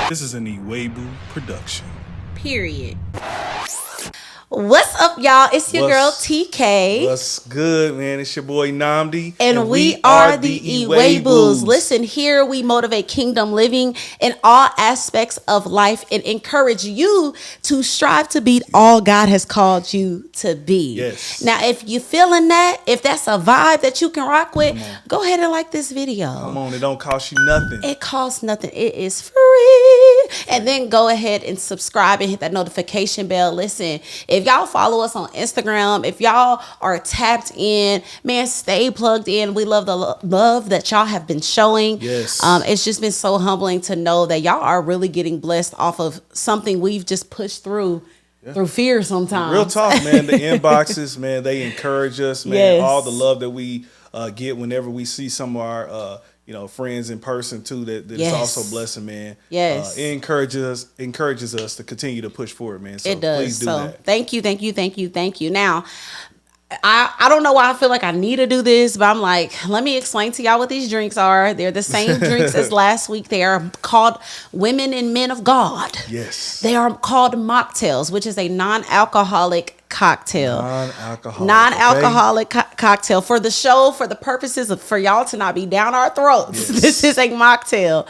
This is an Iwebu production. Period. What's up, y'all? It's your girl TK. What's good, man? It's your boy Namdi. And we are the Iwebus. Listen, here we motivate kingdom living in all aspects of life and encourage you to strive to be all God has called you to be. Yes. Now, if you feeling that, if that's a vibe that you can rock with, go ahead and like this video. Come on, it don't cost you nothing. It costs nothing. It is free. And then go ahead and subscribe and hit that notification bell. Listen, if y'all follow us on Instagram, if y'all are tapped in, man, stay plugged in. We love the love that y'all have been showing. Yes. It's just been so humbling to know that y'all are really getting blessed off of something we've just pushed through fear sometimes. Real talk, man. The inboxes, man, they encourage us, man. Yes. All the love that we get whenever we see some of our friends in person too, that is also a blessing, man. Yes. It encourages us to continue to push forward, man. So it does. Please do that. Thank you. Now, I don't know why I feel like I need to do this, but I'm like, let me explain to y'all what these drinks are. They're the same drinks as last week. They are called Women and Men of God. Yes. They are called mocktails, which is a non-alcoholic cocktail. Non-alcoholic cocktail for the show, for the purposes of for y'all to not be down our throats. Yes. This is a mocktail.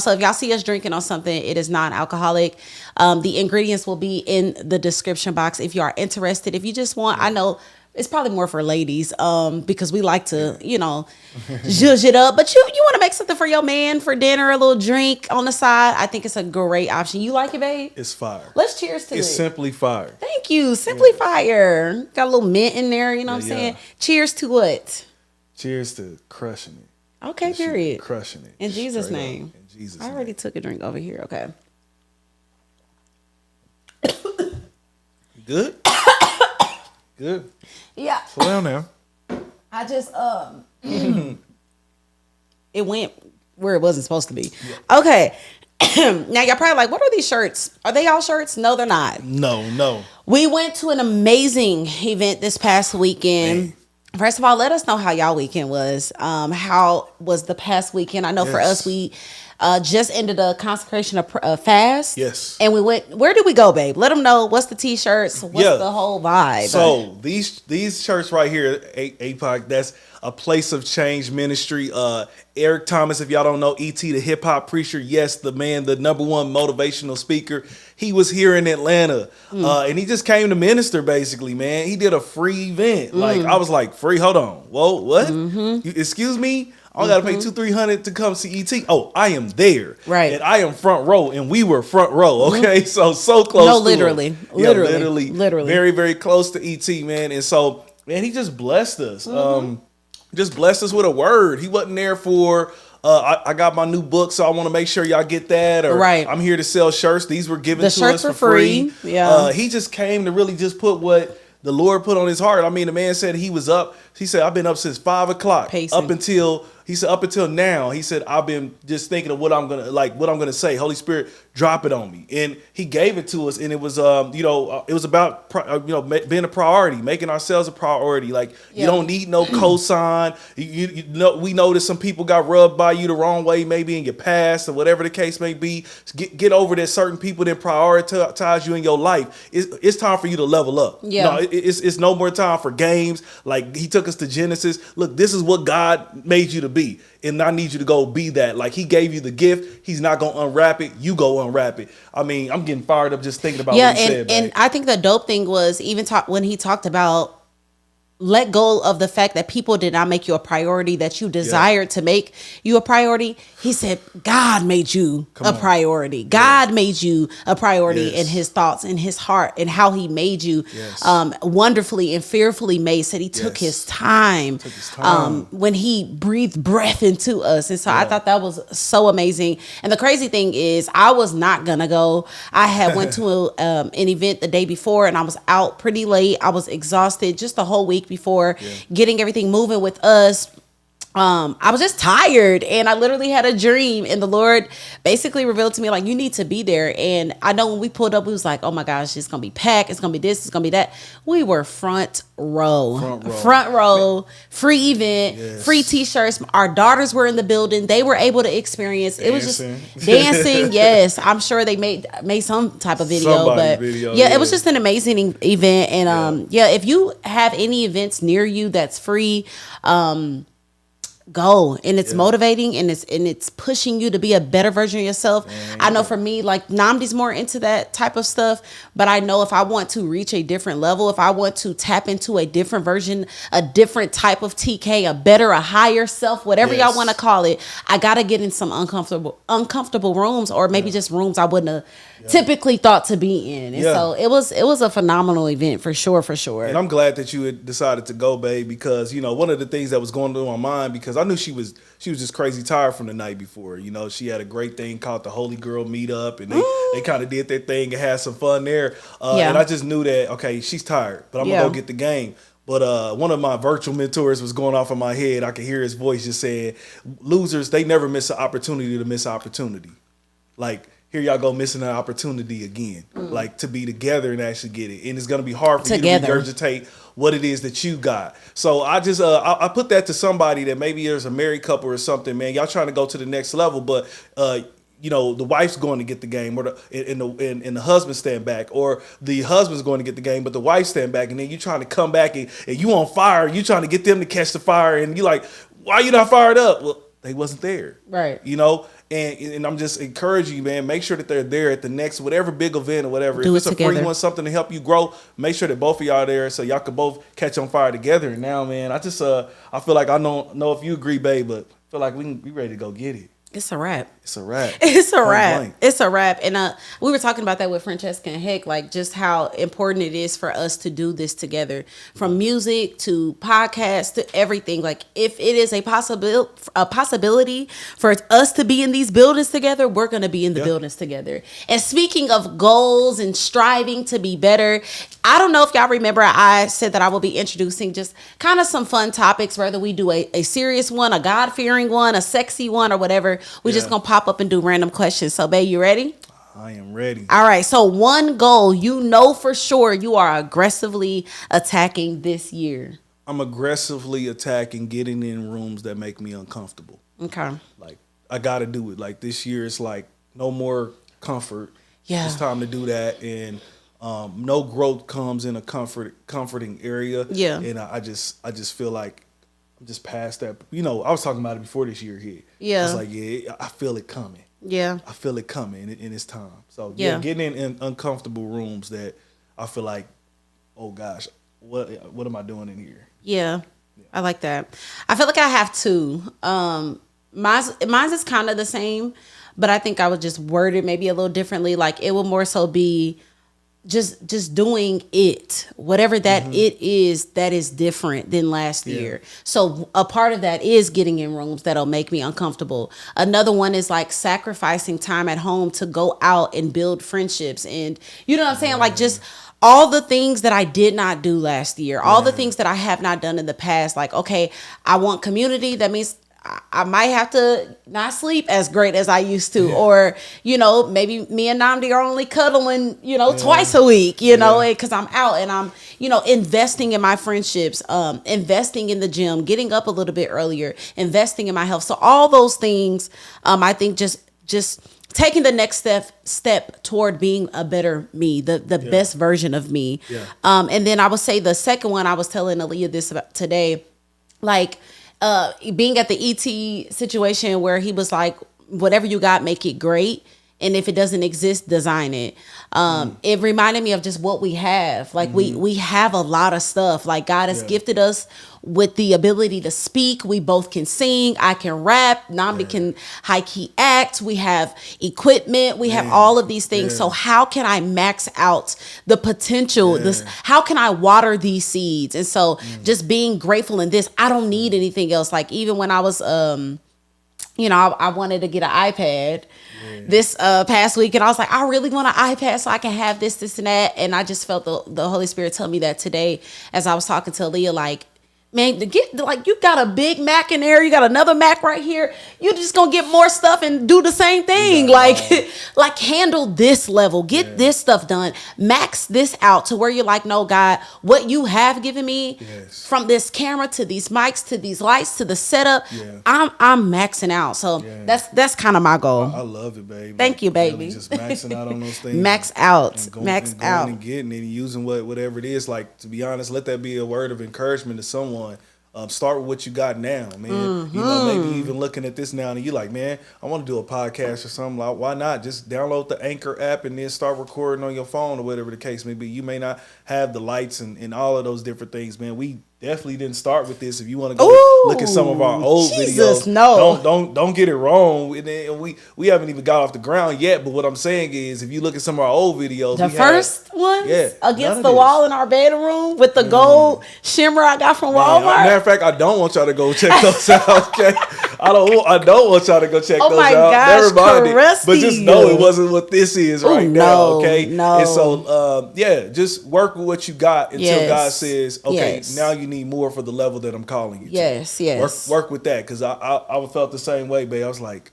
So if y'all see us drinking on something, it is non-alcoholic. The ingredients will be in the description box if you are interested. If you just want, I know it's probably more for ladies, because we like to, zhuzh it up. But you want to make something for your man for dinner, a little drink on the side. I think it's a great option. You like it, babe? It's fire. Let's cheers to it. It's simply fire. Thank you. Simply fire. Got a little mint in there, you know what I'm saying? Cheers to what? Cheers to crushing it. Okay, period. Crushing it. In Jesus' name. In Jesus' I already took a drink over here. Okay. Good? Good. Yeah. Slow down now. I just it went where it wasn't supposed to be. Yeah. Okay. Now y'all probably like, what are these shirts? Are they all shirts? No, they're not. No. We went to an amazing event this past weekend. Man. First of all, let us know how y'all weekend was. How was the past weekend? I know for us, we just ended a consecration of fast. Yes. And we went, where did we go, babe? Let them know what's the t-shirts, what's the whole vibe. So these shirts right here, APOC, that's a Place of Change ministry. Eric Thomas, if y'all don't know, E.T. the hip hop preacher, yes, the man, the number one motivational speaker. He was here in Atlanta, and he just came to minister, basically, man. He did a free event. Like, I was like, free? Hold on. Whoa, what? Excuse me? I got to pay $200-$300 to come see E.T. Oh, I am there. Right. And I am front row, and we were front row, okay? So close no, to literally. him. Literally. Very, very close to E.T., man. And so, man, he just blessed us. Just blessed us with a word. He wasn't there for... I got my new book, so I want to make sure y'all get that. Or I'm here to sell shirts. These were given to us for free. Yeah. He just came to really just put what the Lord put on his heart. I mean, the man said he was up. He said, I've been up since 5 o'clock. Pacing. Up until now, he said, I've been just thinking of what I'm gonna say. Holy Spirit, drop it on me. And he gave it to us, and it was it was about being a priority, making ourselves a priority. Like, you don't need no cosign. You know, we know that some people got rubbed by you the wrong way, maybe in your past or whatever the case may be. Get over that certain people that prioritize you in your life. It's time for you to level up. Yeah. No, it's no more time for games. Like, he took us to Genesis. Look, this is what God made you to be. And I need you to go be that. Like, he gave you the gift. He's not going to unwrap it. You go unwrap it. I mean, I'm getting fired up just thinking about what he said. And I think the dope thing was even when he talked about let go of the fact that people did not make you a priority, that you desired to make you a priority. He said, God made you a priority. God made you a priority in his thoughts, in his heart, and how he made you wonderfully and fearfully made. Said he took his time, when he breathed breath into us. And so I thought that was so amazing. And the crazy thing is, I was not going to go. I had went to an event the day before, and I was out pretty late. I was exhausted just the whole week before getting everything moving with us. I was just tired, and I literally had a dream, and the Lord basically revealed to me, like, you need to be there. And I know when we pulled up, we was like, oh my gosh, it's gonna be packed, it's gonna be this, it's gonna be that. We were front row, free event, Yes. free t-shirts. Our daughters were in the building, they were able to experience. It was just dancing. Yes, I'm sure they made some type of video. Somebody's But video, yeah, yeah. it was just an amazing event. And if you have any events near you that's free, go. And it's motivating, and it's pushing you to be a better version of yourself. I know for me, like, Namdi's more into that type of stuff, but I know if I want to reach a different level, if I want to tap into a different version, a different type of TK, a better, a higher self, whatever y'all want to call it, I gotta get in some uncomfortable rooms, or maybe just rooms I wouldn't have typically thought to be in. And so it was a phenomenal event for sure. And I'm glad that you had decided to go, babe, because, you know, one of the things that was going through my mind, because I knew she was just crazy tired from the night before. You know, she had a great thing called the Holy Girl Meetup, and they kind of did their thing and had some fun there. And I just knew that, okay, she's tired, but I'm going to go get the game. But one of my virtual mentors was going off in my head. I could hear his voice just saying, losers, they never miss an opportunity to miss opportunity. Like, here y'all go missing an opportunity again, like to be together and actually get it. And it's going to be hard for you to regurgitate what it is that you got. So I just, I put that to somebody that maybe there's a married couple or something, man. Y'all trying to go to the next level, but, you know, the wife's going to get the game, or the husband stand back, or the husband's going to get the game, but the wife stand back, and then you trying to come back and you on fire. You trying to get them to catch the fire, and you like, why you not fired up? Well, they wasn't there, right? You know, and I'm just encouraging you, man. Make sure that they're there at the next whatever big event or whatever. Do if it's it a together. free one, something to help you grow, make sure that both of y'all are there so y'all can both catch on fire together. And now, man, I just I feel like I don't know if you agree, babe, but I feel like we ready to go get it. It's a wrap. It's a wrap. It's a Point wrap. blank. It's a wrap. And we were talking about that with Francesca and Heck, like just how important it is for us to do this together, from music to podcasts to everything. Like, if it is a possibility for us to be in these buildings together, we're going to be in the buildings together. And speaking of goals and striving to be better, I don't know if y'all remember, I said that I will be introducing just kind of some fun topics, whether we do a serious one, a God-fearing one, a sexy one, or whatever. We're just going to pop up and do random questions. So, babe, you ready? I am ready. All right. So, one goal you know for sure you are aggressively attacking this year. I'm aggressively attacking getting in rooms that make me uncomfortable. Okay. Like, I got to do it. Like, this year, it's like no more comfort. Yeah. It's time to do that. And no growth comes in a comforting area. Yeah. And I just feel like I'm just past that. You know, I was talking about it before this year hit. Yeah. It's like, I feel it coming. Yeah. I feel it coming, and it's time. So, getting in uncomfortable rooms that I feel like, oh, gosh, what am I doing in here? Yeah. I like that. I feel like I have two. Mine's is kind of the same, but I think I would just word it maybe a little differently. Like, it will more so be just doing it, whatever that it is that is different than last year. So a part of that is getting in rooms that'll make me uncomfortable. Another one is like sacrificing time at home to go out and build friendships. And you know what I'm saying? Like, just all the things that I did not do last year, all the things that I have not done in the past. Like, okay, I want community. That means I might have to not sleep as great as I used to, or, you know, maybe me and Namdi are only cuddling, you know, twice a week, you know, because I'm out and I'm, you know, investing in my friendships, investing in the gym, getting up a little bit earlier, investing in my health. So all those things, I think just taking the next step toward being a better me, the best version of me. Yeah. And then I would say the second one, I was telling Aaliyah this about today, like, being at the ET situation where he was like, whatever you got, make it great. And if it doesn't exist, design it. It reminded me of just what we have. Like, we have a lot of stuff. Like, God has gifted us with the ability to speak. We both can sing. I can rap. Namdi can high key act. We have equipment. We have all of these things. So how can I max out the potential? How can I water these seeds? And so just being grateful in this, I don't need anything else. Like, even when I was, you know, I wanted to get an iPad this past week, and I was like, I really want an iPad so I can have this and that. And I just felt the Holy Spirit tell me that today as I was talking to Aaliyah, like, Man, to get like you got a Big Mac in there, you got another Mac right here. You just gonna get more stuff and do the same thing. Like, like handle this level, get this stuff done, max this out to where you're like, no, God, what you have given me from this camera to these mics to these lights to the setup, I'm maxing out. So that's kind of my goal. I love it, baby. Thank you, baby. Really just maxing out on those things. Max out, and going, max and going out, and getting it and using whatever it is. Like, to be honest, let that be a word of encouragement to someone. Start with what you got now, man. You know, maybe even looking at this now and you're like, man, I want to do a podcast or something. Like, why not just download the Anchor app and then start recording on your phone or whatever the case may be. You may not have the lights and all of those different things, man. We definitely didn't start with this. If you want to go look at some of our old videos, don't get it wrong. And we haven't even got off the ground yet. But what I'm saying is, if you look at some of our old videos, the first ones against the wall in our bedroom with the gold shimmer I got from Walmart. Matter of fact, I don't want y'all to go check those out. Okay, I don't want y'all to go check those my out. Gosh, Never mind it. But just know it wasn't what this is now. Okay, no. And so just work with what you got until God says, okay, now you need more for the level that I'm calling you. Yes. Work with that, because I felt the same way, babe. I was like,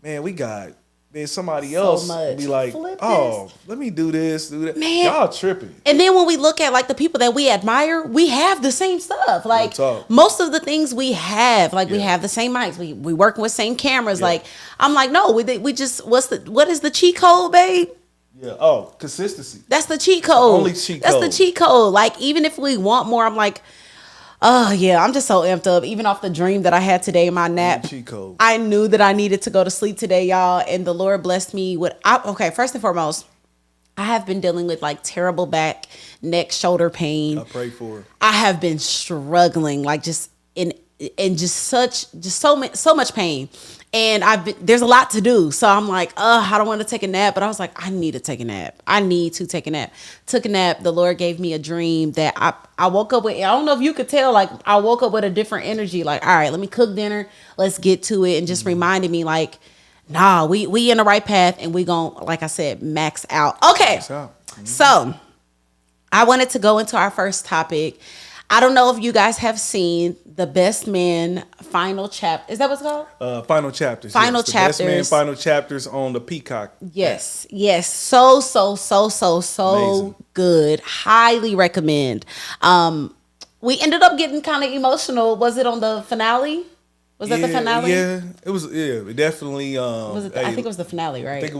man, we got. Then somebody else be like, let me do this, do that. Man, y'all tripping. And then when we look at like the people that we admire, we have the same stuff. Like most of the things we have, like we have the same mics. We working with same cameras. Like I'm like, no, we just what is the cheat code, babe? Yeah. Oh, consistency. That's the cheat code. Only cheat code. That's the cheat code. Like even if we want more, I'm like, oh yeah, I'm just so amped up. Even off the dream that I had today in my nap, I knew that I needed to go to sleep today, y'all. And the Lord blessed me with. Okay, first and foremost, I have been dealing with like terrible back, neck, shoulder pain. I pray for it. I have been struggling, like just so much pain. And there's a lot to do. So I'm like, I don't want to take a nap. But I was like, I need to take a nap. I need to take a nap. Took a nap. The Lord gave me a dream that I woke up with. I don't know if you could tell, like I woke up with a different energy. Like, all right, let me cook dinner. Let's get to it. And just reminded me like, nah, we in the right path. And we gon', like I said, max out. Okay. So I wanted to go into our first topic. I don't know if you guys have seen The Best Man Final Chapter. Is that what's called? Final Chapters. Final Chapters. The Best Man Final Chapters on the Peacock. Yes. So amazing. Good. Highly recommend. We ended up getting kind of emotional. Was it on the finale? Was that the finale? Yeah, it was. Yeah, it definitely. Was it? I think it was the finale, right?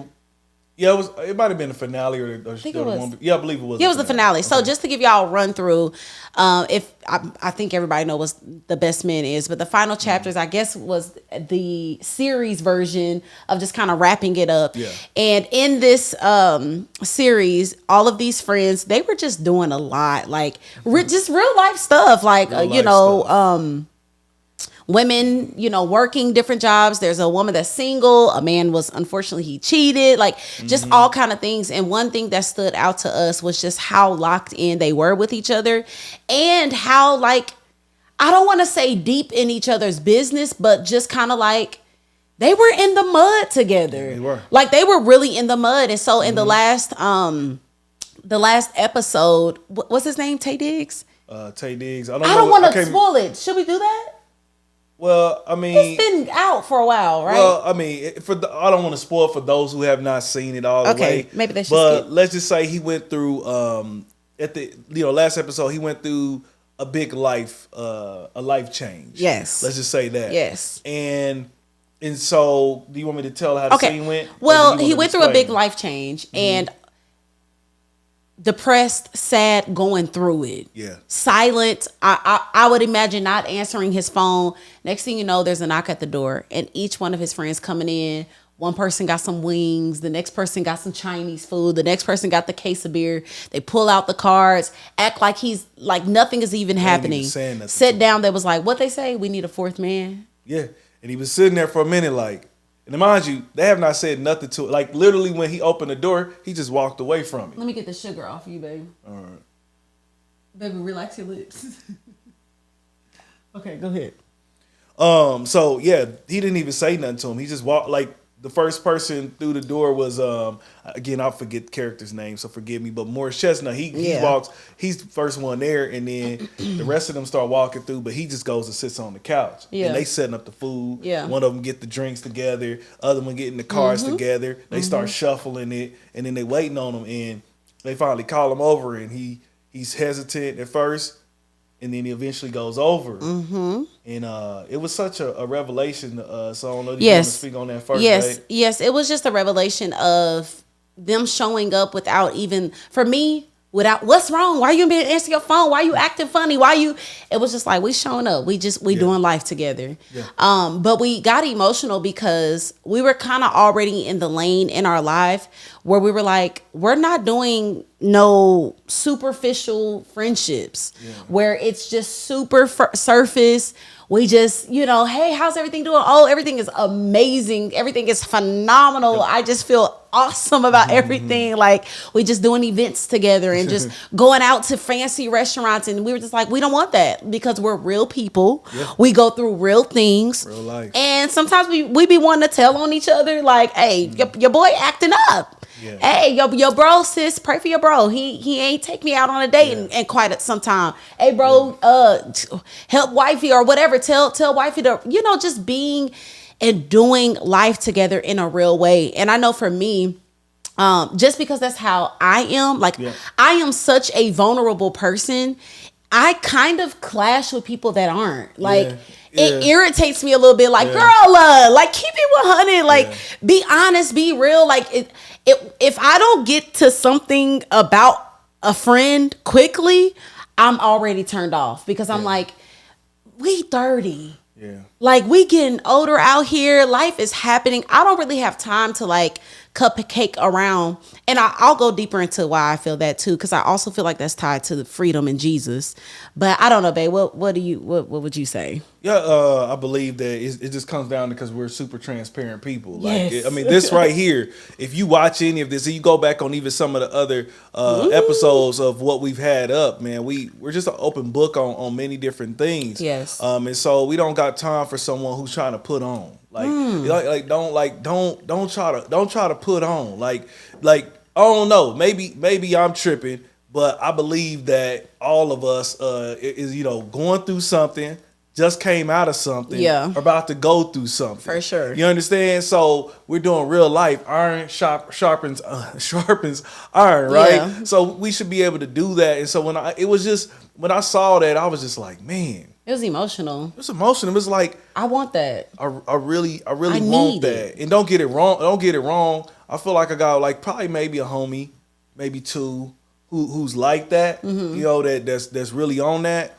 Yeah, it was. It might have been the finale or I think it was. I believe it was. Yeah, it was the finale. Okay. So just to give y'all a run through, if I think everybody knows what The Best Man is, but the final chapters, I guess, was the series version of just kind of wrapping it up. Yeah. And in this series, all of these friends, they were just doing a lot, like just real life stuff, like women, working different jobs. There's a woman that's single. A man was, unfortunately, he cheated. Like just all kind of things. And one thing that stood out to us was just how locked in they were with each other, and how, like, I don't want to say deep in each other's business, but just kind of like they were in the mud together. Yeah, they were. Like they were really in the mud. And so in the last episode, what's his name? Tay Diggs. Tay Diggs. I don't want to spoil it. Should we do that? Well, I mean, it's been out for a while, right? Well, I mean, I don't want to spoil for those who have not seen it all the way. Okay, maybe they should. But let's just say he went through at the last episode, he went through a big life change. Yes. Let's just say that. Yes. And so, do you want me to tell how the scene went? Well, he went through a big life change and depressed, sad, going through it. Yeah. Silent. I would imagine not answering his phone. Next thing you know, there's a knock at the door, and each one of his friends coming in. One person got some wings. The next person got some Chinese food. The next person got the case of beer. They pull out the cards, act like he's like nothing is even happening. Sit down. They was like, what they say? We need a fourth man. Yeah. And he was sitting there for a minute like, and mind you, they have not said nothing to it. Like, literally, when he opened the door, he just walked away from it. Let me get the sugar off you, baby. All right. Baby, relax your lips. Okay, go ahead. So, yeah, he didn't even say nothing to him. He just walked, like, the first person through the door was again, I forget the character's name, so forgive me, but Morris Chestnut. He walks, he's the first one there, and then the rest of them start walking through, but he just goes and sits on the couch. Yeah. And they setting up the food. Yeah. One of them get the drinks together, other one getting the cars together. They start shuffling it, and then they waiting on him, and they finally call him over, and he's hesitant at first, and then he eventually goes over. And it was such a revelation. So I don't know if you want to speak on that first. Yes. It was just a revelation of them showing up without even, for me, without, what's wrong? Why you been answering your phone? Why you acting funny? It was just like, we showing up. We doing life together. Yeah. But we got emotional because we were kind of already in the lane in our life where we were like, we're not doing no superficial friendships where it's just super surface. We just, hey, how's everything doing? Oh, everything is amazing. Everything is phenomenal. Yep. I just feel awesome about everything. Like, we just doing events together and just going out to fancy restaurants. And we were just like, we don't want that because we're real people. Yep. We go through real things. Real life. And sometimes we be wanting to tell on each other like, hey, your boy acting up. Yeah. Hey, your bro, sis, pray for your bro. He ain't take me out on a date and quite some time. Hey, bro, help wifey or whatever. Tell wifey to, just being and doing life together in a real way. And I know for me, just because that's how I am, like I am such a vulnerable person. I kind of clash with people that aren't. Like it irritates me a little bit. Like, girl, like keep it 100. Like be honest, be real. Like if I don't get to something about a friend quickly, I'm already turned off because I'm like, we 30. Yeah. Like we getting older out here. Life is happening. I don't really have time to like cupcake around. And I'll go deeper into why I feel that too, because I also feel like that's tied to the freedom in Jesus. But I don't know, babe. What would you say? Yeah, I believe that it just comes down to because we're super transparent people. Like, this right here, if you watch any of this and you go back on even some of the other episodes of what we've had up, man, we're just an open book on many different things. Yes. And so we don't got time for someone who's trying to put on. Don't try to put on. Like I don't know, maybe I'm tripping, but I believe that all of us is going through something, just came out of something, about to go through something. For sure. You understand? So we're doing real life. Iron sharpens iron, right? Yeah. So we should be able to do that. And so when I saw that, I was just like, man. It was emotional. It was emotional. It was like, I want that. I really want that. And don't get it wrong. I feel like I got like probably maybe a homie, maybe two, who's like that. Mm-hmm. That's really on that.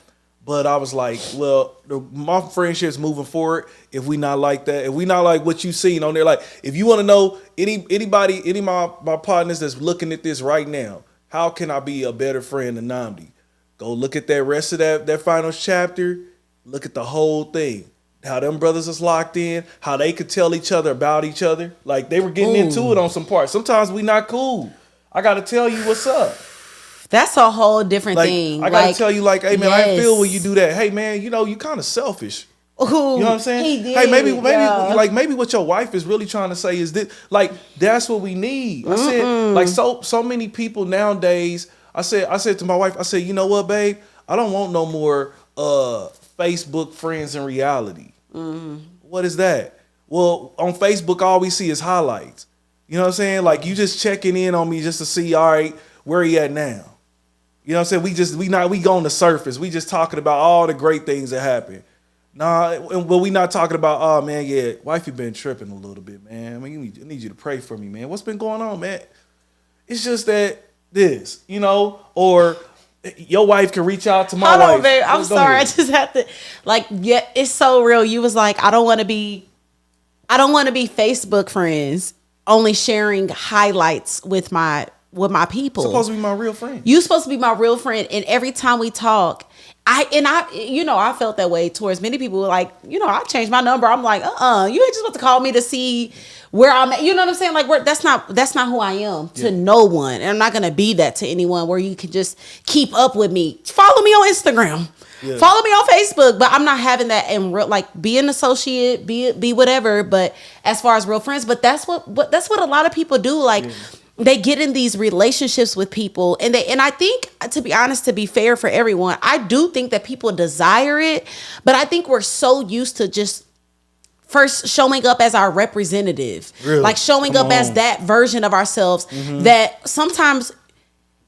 But I was like, well, my friendship's moving forward. If we not like that, if we not like what you seen on there, like if you want to know any of my partners that's looking at this right now, how can I be a better friend than Namdi? Go look at that rest of that final chapter. Look at the whole thing. How them brothers is locked in. How they could tell each other about each other. Like they were getting into it on some parts. Sometimes we not cool. I got to tell you what's up. That's a whole different thing. I got to tell you like, hey man, I feel when you do that. Hey man, you kind of selfish. Ooh, you know what I'm saying? He did, hey, maybe what your wife is really trying to say is this. Like that's what we need. I said like so many people nowadays. I said to my wife, I said, you know what, babe? I don't want no more Facebook friends in reality. Mm-hmm. What is that? Well, on Facebook, all we see is highlights. You know what I'm saying? Like you just checking in on me just to see, all right, where you at now? You know what I'm saying? We go on the surface. We just talking about all the great things that happen. Nah, well, we not talking about, oh man, yeah, wifey been tripping a little bit, man. I mean, I need you to pray for me, man. What's been going on, man? It's just that this, or your wife can reach out to my wife. Hold on, babe. I'm sorry. I just have to, it's so real. You was like, I don't want to be Facebook friends, only sharing highlights with my people. Supposed to be my real friend. You supposed to be my real friend. And every time we talk, I felt that way towards many people. Like, I changed my number. I'm like, you ain't just about to call me to see where I'm at. You know what I'm saying? Like, that's not who I am to no one. And I'm not going to be that to anyone where you can just keep up with me. Follow me on Instagram. Yeah. Follow me on Facebook, but I'm not having that in real, like, be an associate, be whatever. But as far as real friends, but that's what a lot of people do. Like, they get in these relationships with people, and I think, to be honest, to be fair for everyone, I do think that people desire it, but I think we're so used to just first showing up as our representative, Really? like showing up as that version of ourselves, that sometimes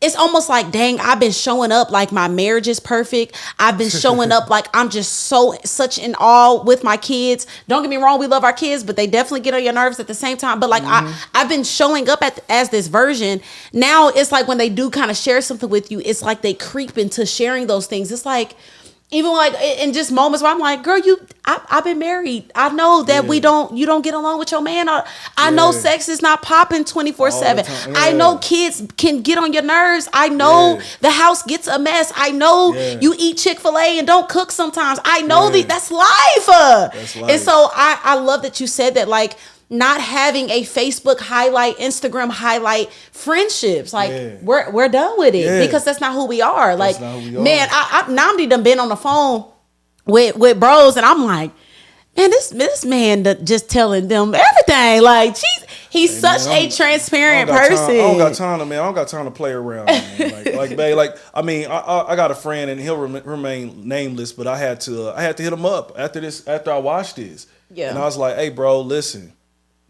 it's almost like, dang, I've been showing up like my marriage is perfect. I've been showing up like I'm just such in awe with my kids. Don't get me wrong, we love our kids, but they definitely get on your nerves at the same time. But like, I've been showing up as this version. Now it's like when they do kind of share something with you, it's like they creep into sharing those things. It's like, even like in just moments where I'm like, girl, I've been married. I know that you don't get along with your man. I know sex is not popping 24/7. I know kids can get on your nerves. I know the house gets a mess. I know you eat Chick-fil-A and don't cook sometimes. I know that's life. That's life. And so I love that you said that, like, not having a Facebook highlight, Instagram highlight friendships. Like, we're done with it because that's not who we are. Like, man, Namdi done been on the phone with bros, and I'm like, man, this man just telling them everything. Like, he's such a transparent person. I don't got time to play around, man. Like, babe, like, I mean, I got a friend, and he'll remain nameless, but I had to hit him up after I watched this. Yeah. And I was like, hey, bro, listen.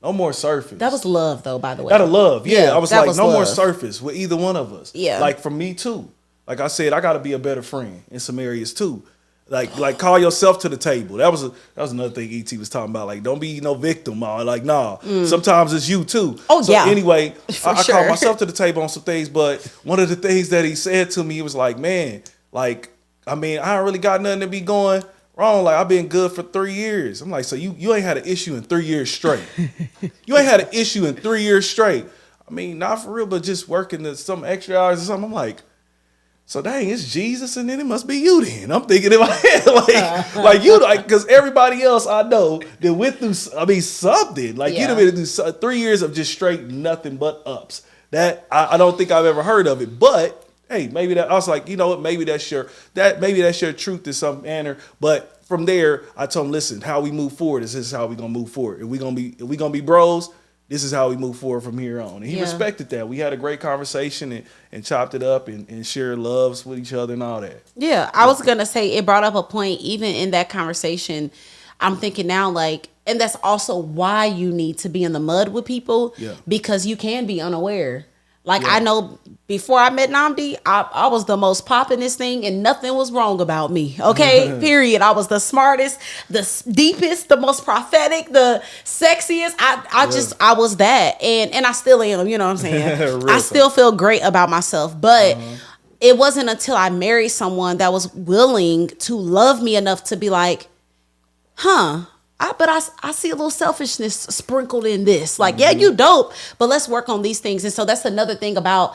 No more surface. That was love, though, by the way. Out of love, yeah. I was like, no more love. surface with either one of us. Yeah. Like, for me, too. Like I said, I got to be a better friend in some areas, too. Like call yourself to the table. That was another thing E.T. was talking about. Like, don't be no victim. Like, nah. Sometimes it's you, too. Oh, so yeah. Anyway, I called myself to the table on some things, but one of the things that he said to me, he was like, man, like, I mean, I don't really got nothing to be going wrong. Like, I've been good for 3 years. I'm like, so you ain't had an issue in 3 years straight. You ain't had an issue in 3 years straight. I mean, not for real, but just working some extra hours or something. I'm like, so dang, it's Jesus, and then it must be you then. I'm thinking in my head, like you, like, because everybody else I know that went through, I mean, something. Like, you done been through 3 years of just straight nothing but ups. That I don't think I've ever heard of it, but hey, maybe that, I was like, you know what, maybe that's your truth in some manner. But from there, I told him, listen, how we move forward is this is how we gonna move forward. If we gonna be bros, this is how we move forward from here on. And he respected that. We had a great conversation and chopped it up and shared loves with each other and all that. Yeah, I was gonna say, it brought up a point even in that conversation. I'm thinking now, like, and that's also why you need to be in the mud with people, because you can be unaware. Like, I know before I met Namdi, I was the most poppin'est thing, and nothing was wrong about me. Okay, period. I was the smartest, the deepest, the most prophetic, the sexiest. I was that, and I still am. You know what I'm saying? I still feel great about myself, but it wasn't until I married someone that was willing to love me enough to be like, but I see a little selfishness sprinkled in this. Like, yeah, you dope, but let's work on these things. And so that's another thing about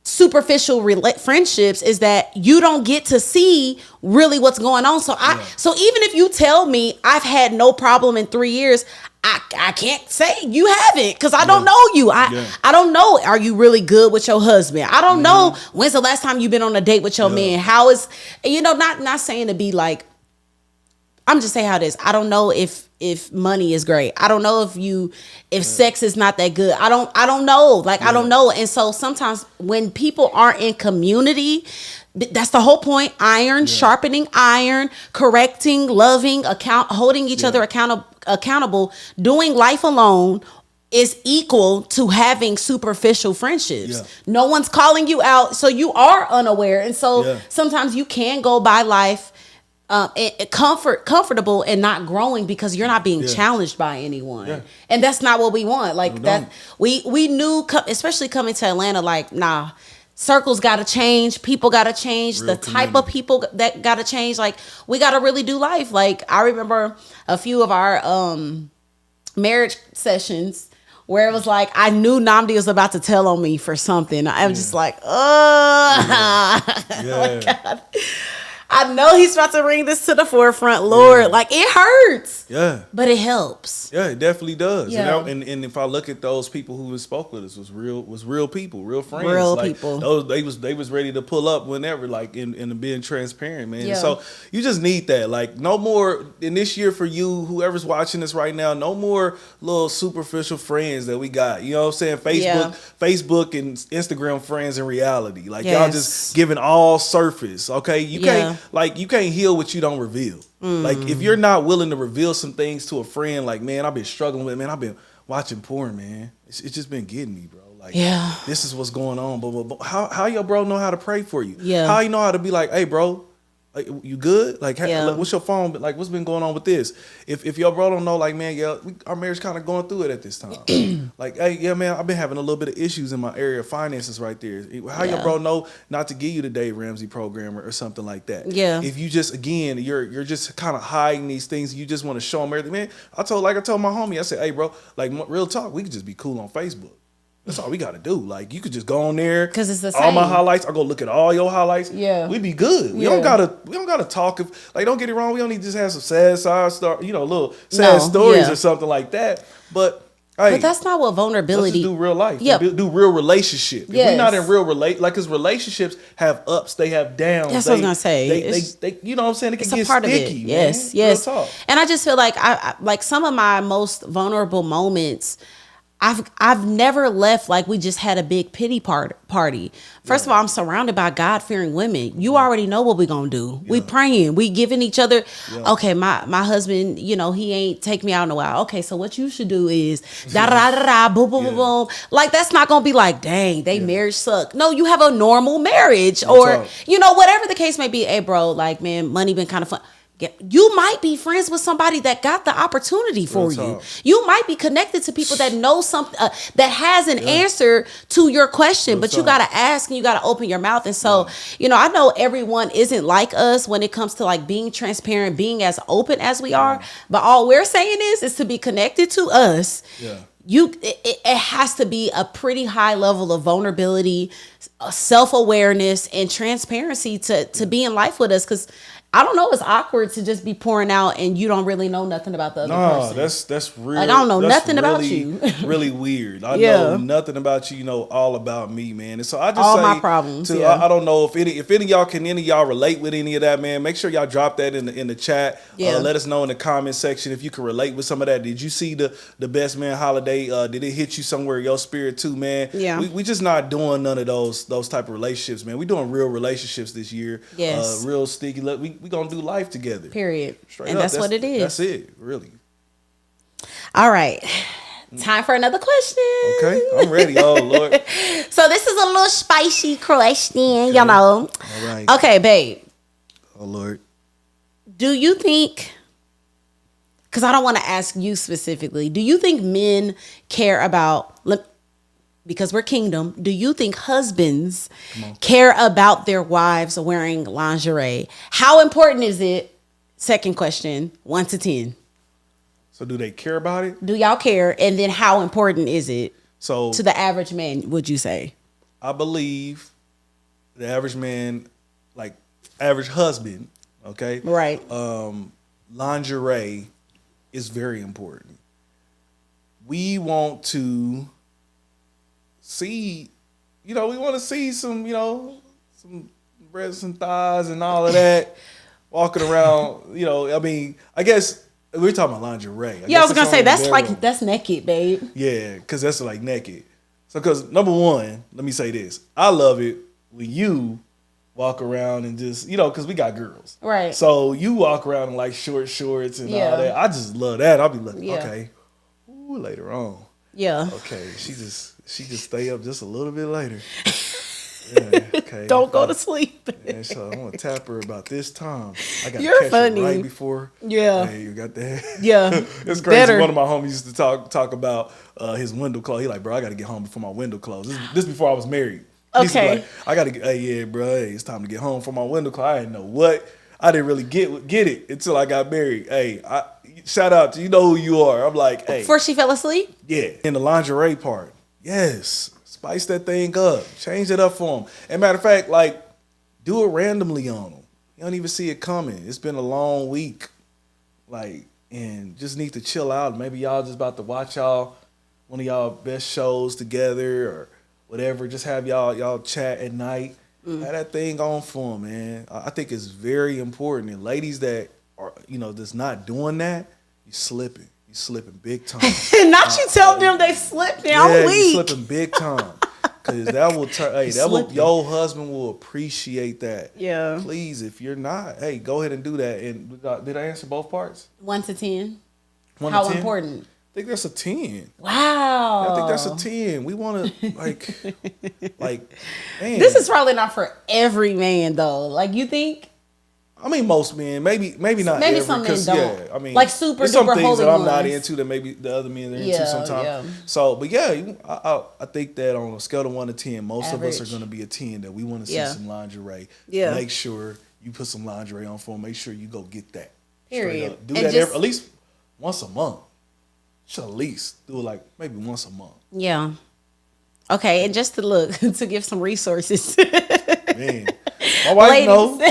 superficial friendships, is that you don't get to see really what's going on. So so even if you tell me I've had no problem in 3 years, I can't say you haven't, because I don't know you. I don't know. Are you really good with your husband? I don't know. When's the last time you've been on a date with your man? How is, not saying to be like, I'm just saying how it is. I don't know if money is great. I don't know if sex is not that good. I don't know. Like, I don't know. And so sometimes when people aren't in community, that's the whole point. Iron, sharpening iron, correcting, loving, holding each other accountable, doing life alone is equal to having superficial friendships. No one's calling you out, so you are unaware. And so sometimes you can go by life comfortable and not growing because you're not being challenged by anyone, and that's not what we want. Like, that we knew, especially coming to Atlanta, like, nah, circles got to change, people got to change, the type of people that got to change. Like, we got to really do life. Like, I remember a few of our marriage sessions where it was like, I knew Namdi was about to tell on me for something. I'm just like, oh my God. I know he's about to bring this to the forefront, Lord. Like, it hurts. Yeah. But it helps. Yeah, it definitely does. Yeah. And if I look at those people who spoke with us, was real people, real friends. Real like, people. They was ready to pull up whenever, like, and being transparent, man. Yeah. And so you just need that. Like, no more in this year for you, whoever's watching this right now, no more little superficial friends that we got. You know what I'm saying? Facebook and Instagram friends in reality. Like, y'all just giving all surface. Okay. You can't heal what you don't reveal. Like, if you're not willing to reveal some things to a friend, like, man, I've been struggling with, man, I've been watching porn, man. It's just been getting me, bro. Like, this is what's going on. But how your bro know how to pray for you? Yeah. How you know how to be like, hey, bro, like, you good? Like, what's your phone? Like, what's been going on with this? If your bro don't know, like, man, our marriage kind of going through it at this time. Like, hey, yeah, man, I've been having a little bit of issues in my area of finances right there. How your bro know not to give you the Dave Ramsey program or something like that? Yeah. If you just, again, you're just kind of hiding these things. You just want to show them everything. Man, I told my homie, I said, hey, bro, like, real talk, we could just be cool on Facebook. That's all we got to do. Like, you could just go on there. Because it's the all same. my highlights. I go look at all your highlights. Yeah. We be good. We don't gotta talk. Like, don't get it wrong. We don't need to just have some sad side story, little sad stories or something like that. But hey, but that's not what vulnerability. Let's just do real life. Yeah. Do real relationship. If we're not in real because relationships have ups, they have downs. That's what I was gonna say. They you know what I'm saying? It can get part sticky. of it. Man. Yes. Real talk. And I just feel like I like some of my most vulnerable moments. I've never left like we just had a big pity party. First of all, I'm surrounded by God-fearing women. You already know what we're going to do. We praying. We giving each other, okay, my husband, he ain't take me out in a while. Okay, so what you should do is da-da-da-da, boom, boom, boom, boom. Like, that's not going to be like, dang, they marriage suck. No, you have a normal marriage or, whatever the case may be. Hey, bro, like, man, money been kind of fun. You might be friends with somebody that got the opportunity for you. You might be connected to people that know something that has an answer to your question, but you got to ask and you got to open your mouth. And so, I know everyone isn't like us when it comes to like being transparent, being as open as we are. But all we're saying is to be connected to us. Yeah. It has to be a pretty high level of vulnerability, self-awareness, and transparency to be in life with us. Because I don't know, it's awkward to just be pouring out and you don't really know nothing about the other person. That's real. Like, I don't know nothing about you. Really weird. I know nothing about you. You know all about me, man. And so I just all say my problems. I don't know if any of y'all can relate with any of that, man. Make sure y'all drop that in the chat. Let us know in the comment section if you can relate with some of that. Did you see the Best Man holiday? Did it hit you somewhere in your spirit too, man? Yeah. We just not doing none of those type of relationships, man. We doing real relationships this year. Yes. Real sticky. We gonna do life together. Period. Straight and up. That's what it is. That's it. Really. All right. Time for another question. Okay, I'm ready. Oh, Lord. So this is a little spicy question, okay. All right. Okay, babe. Oh, Lord. Do you think, because I don't want to ask you specifically, do you think men care about, because we're kingdom, do you think husbands care about their wives wearing lingerie? How important is it? Second question, 1 to 10. So do they care about it? Do y'all care? And then how important is it to the average man, would you say? I believe the average man, like average husband, okay? Right. Lingerie is very important. We want to see, we want to see some, some breasts and thighs and all of that walking around, I guess we're talking about lingerie. I was going to say, that's naked, babe. Yeah, because that's like naked. So, because number one, let me say this. I love it when you walk around and just, because we got girls. Right. So you walk around in like short shorts and all that. I just love that. I'll be like, okay, ooh, later on. Yeah. Okay, she just stay up just a little bit later. Yeah, okay. Don't go to sleep. Yeah, so I'm gonna tap her about this time. I got You're catch funny. her right before. Yeah. Hey, you got that? Yeah. It's crazy. Better. One of my homies used to talk about his window close. He like, bro, I gotta get home before my window close. This before I was married. Okay. Like, I gotta get. Hey, yeah, bro. Hey, it's time to get home for my window close. I didn't know what. I didn't really get it until I got married. Hey, shout out to you know who you are. I'm like, hey. Before she fell asleep? Yeah. In the lingerie part. Yes. Spice that thing up. Change it up for them. And matter of fact, like, do it randomly on them. You don't even see it coming. It's been a long week. Like, and just need to chill out. Maybe y'all just about to watch one of y'all best shows together or whatever. Just have y'all chat at night. Have that thing on for them, man. I think it's very important. And ladies that are, that's not doing that, you slipping. You slipping big time. Not you tell them they slipping. Yeah, I'm weak. you slipping big time. Cause that will turn. Hey, your husband will appreciate that. Yeah. Please, if you're not, hey, go ahead and do that. And did I answer both parts? 1 to 10. 1 How to 10? important? I think that's a 10. Wow. I think that's a 10. We want to like, man. This is probably not for every man though. Like you think? I mean, most men, maybe not. Maybe every, some men don't. Yeah, I mean, like super there's some duper things holy that I'm not ones. into that maybe the other men are into Yeah, sometimes. yeah. So, but yeah, I think that on a scale of 1 to 10, most of us Average. are going to be a 10. That we want to see Yeah. some lingerie. Yeah. Make sure you put some lingerie on for them. Make sure you go get that. Period. Straight up. Do And that just- at least once a month. Should at least do it like maybe once a month. Yeah. Okay, and just to look to give some resources. Man, my wife knows.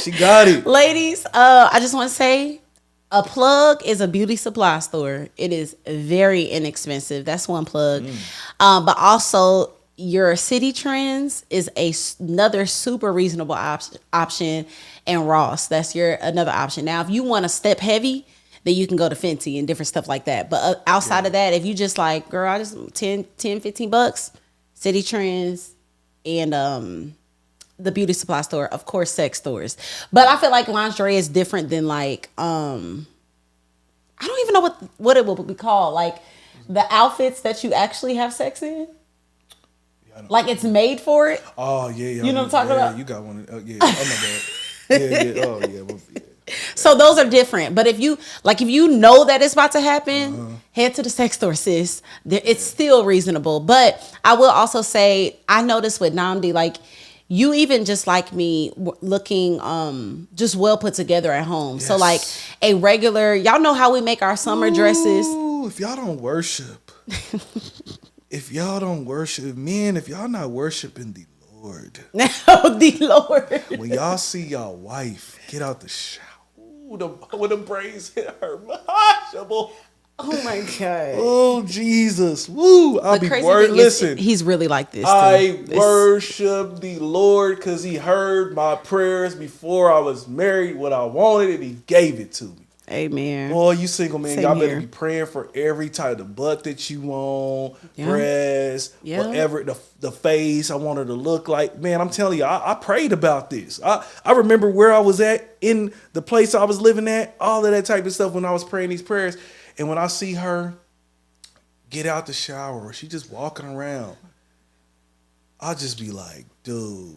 She got it. Ladies, I just want to say a plug is a beauty supply store. It is very inexpensive. That's one plug. But also your City Trends is another super reasonable option, and Ross, that's another option. Now, if you want to step heavy, then you can go to Fenty and different stuff like that. But outside of that, if you just like, girl, I just $10-15, City Trends and the beauty supply store, of course, sex stores. But I feel like lingerie is different than like I don't even know what it will be called. Like the outfits that you actually have sex in. Like it's made for it. Oh yeah. You know what I'm talking about? You got one. Yeah. Oh my bad. Yeah. Oh yeah. Well, yeah. So those are different. But if you know that it's about to happen, head to the sex store, sis. It's still reasonable. But I will also say, I noticed with Namdi, like you even just like me looking just well put together at home. Yes. So like a regular, y'all know how we make our summer dresses. Ooh, if y'all don't worship, if y'all not worshiping the Lord. Oh, the Lord. When y'all see y'all wife get out the shower, when the braids hit her, Oh my God. oh Jesus, woo! I'll be crazy worried. thing is, Listen, he's really like this. I worship the Lord because He heard my prayers before I was married. What I wanted, and He gave it to me. Amen. Boy, you single man, Same y'all better here. be praying for every type of butt that you want, Yeah. breasts, Yeah. whatever the face I want her to look like. Man, I'm telling you, I prayed about this. I remember where I was at in the place I was living at, all of that type of stuff when I was praying these prayers. And when I see her get out the shower or she just walking around, I'll just be like, dude,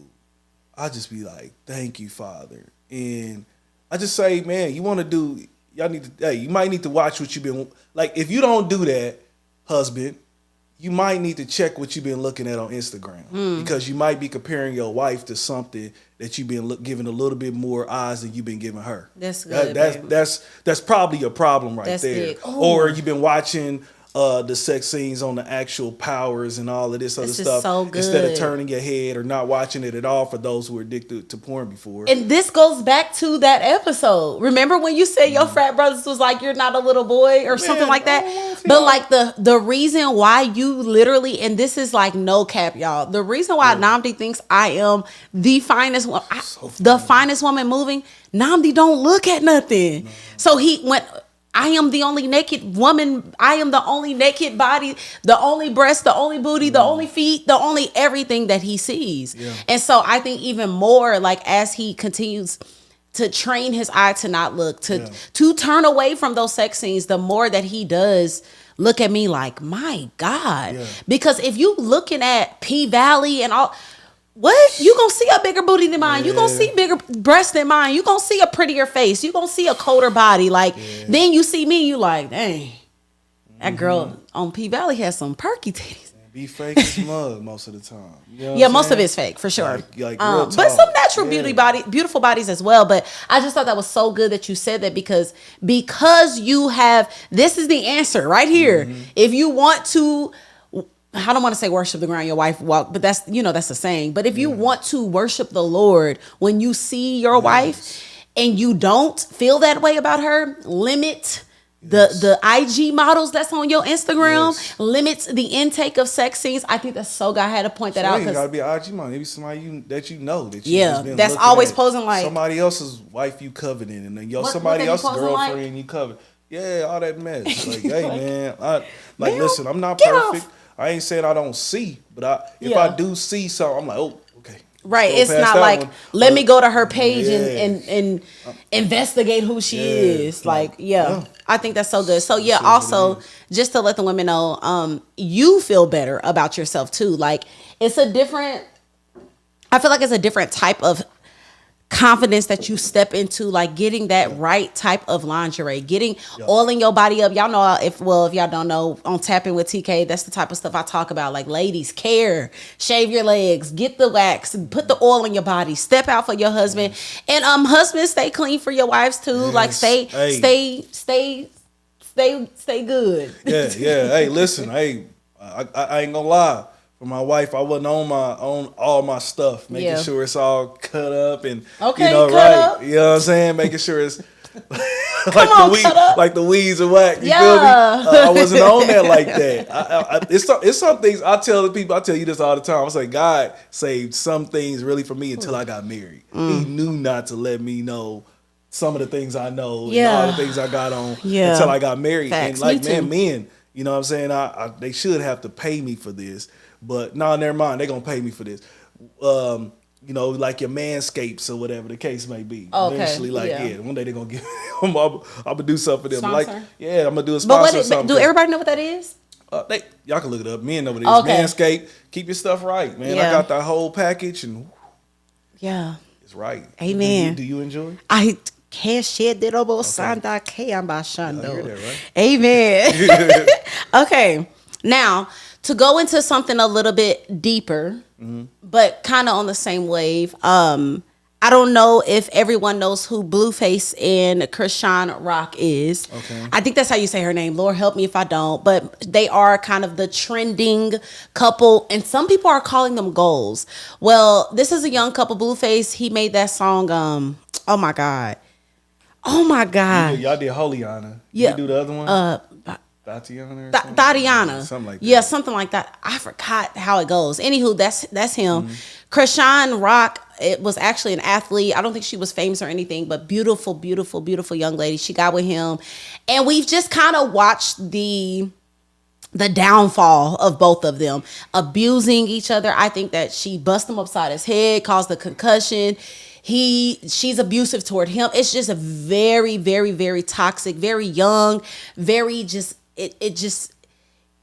I'll just be like, thank you, Father. And I just say, man, you want to do, y'all need to, hey, you might need to watch what you've been, like, if you don't do that, husband, you might need to check what you've been looking at on Instagram because you might be comparing your wife to something that you've been giving a little bit more eyes than you've been giving her. That's good, baby. That's probably a problem right That's there. big. Ooh. Or you've been watching the sex scenes on the actual powers and all of this other This is stuff so instead of good. turning your head or not watching it at all for those who are addicted to porn before. And this goes back to that episode. Remember when you said your frat brothers was like, you're not a little boy or something like that? But like the reason why you literally, and this is like no cap, y'all. The reason why Namdi thinks I am the finest one, the finest woman moving, Namdi don't look at nothing. No. So he went, I am the only naked woman. I am the only naked body, the only breast, the only booty, the only feet, the only everything that he sees. Yeah. And so I think even more like as he continues to train his eye to not look, to turn away from those sex scenes, the more that he does look at me like, my God. Yeah. Because if you looking at P-Valley and all, what? You gonna see a bigger booty than mine. You gonna see bigger breasts than mine. You gonna see a prettier face. You gonna see a colder body. Like, then you see me, you like, dang, that girl on P-Valley has some perky titties. Be fake as mug most of the time. You know yeah, most of it's fake for sure. Like but some natural beautiful bodies as well. But I just thought that was so good that you said that because you have, this is the answer right here. If you want to I don't want to say worship the ground your wife walk, but that's, that's a saying. But if you want to worship the Lord, when you see your wife and you don't feel that way about her, limit the IG models that's on your Instagram, limits the intake of sex scenes. I think that's so good. I had to point that out. It gotta be an IG model. Maybe somebody that you know that that's always posing like somebody else's wife you coveting, and then somebody else's girlfriend you covet. Yeah, all that mess. Like, hey man, listen, I'm not perfect. I ain't saying I don't see, but if I do see something, I'm like, oh, okay. Right. It's not like, let me go to her page and investigate who she is. Like, I think that's so good. So also just to let the women know, you feel better about yourself too. Like I feel like it's a different type of confidence that you step into, like getting that right type of lingerie, getting oiling your body up. Y'all know, if y'all don't know, on Tapping with TK, that's the type of stuff I talk about. Like, ladies, care, shave your legs, get the wax, put the oil in your body, step out for your husband, and husbands, stay clean for your wives too. Like stay good. Yeah. Hey, listen, I ain't gonna lie. For my wife, I wasn't on all my stuff, making sure it's all cut up and right. Up. You know what I'm saying? Making sure it's like the weeds and whack. You feel me? I wasn't on that like that. It's some things I tell the people. I tell you this all the time. I say God saved some things really for me until I got married. He knew not to let me know some of the things I know and all the things I got on until I got married. Facts. And men, you know what I'm saying? They should have to pay me for this. But never mind. They're gonna pay me for this. Like your manscapes or whatever the case may be. Okay. Eventually, one day they're gonna give. I'm gonna do something for them. Sponsor? I'm gonna do a sponsor. But do everybody know what that is? Y'all can look it up. Men know what it is. Okay. Manscaped. Keep your stuff right, man. Yeah. I got the whole package and it's right. Amen. Do you enjoy it? I can't shed that over Santa Kayambashando. Hear that, right? Amen. Okay. Now, to go into something a little bit deeper, but kind of on the same wave. I don't know if everyone knows who Blueface and Krishan Rock is. Okay. I think that's how you say her name. Lord help me if I don't. But they are kind of the trending couple, and some people are calling them goals. Well, this is a young couple. Blueface, he made that song. Oh my God. Y'all did Holiana. Yeah. You do the other one? Tatiana or something? Tatiana. Something like that. Yeah, something like that. I forgot how it goes. Anywho, that's him. Krishan Rock, it was actually an athlete. I don't think she was famous or anything, but beautiful, beautiful, beautiful young lady. She got with him. And we've just kind of watched the downfall of both of them abusing each other. I think that she bust him upside his head, caused a concussion. She's abusive toward him. It's just a very, very, very toxic, very young, very just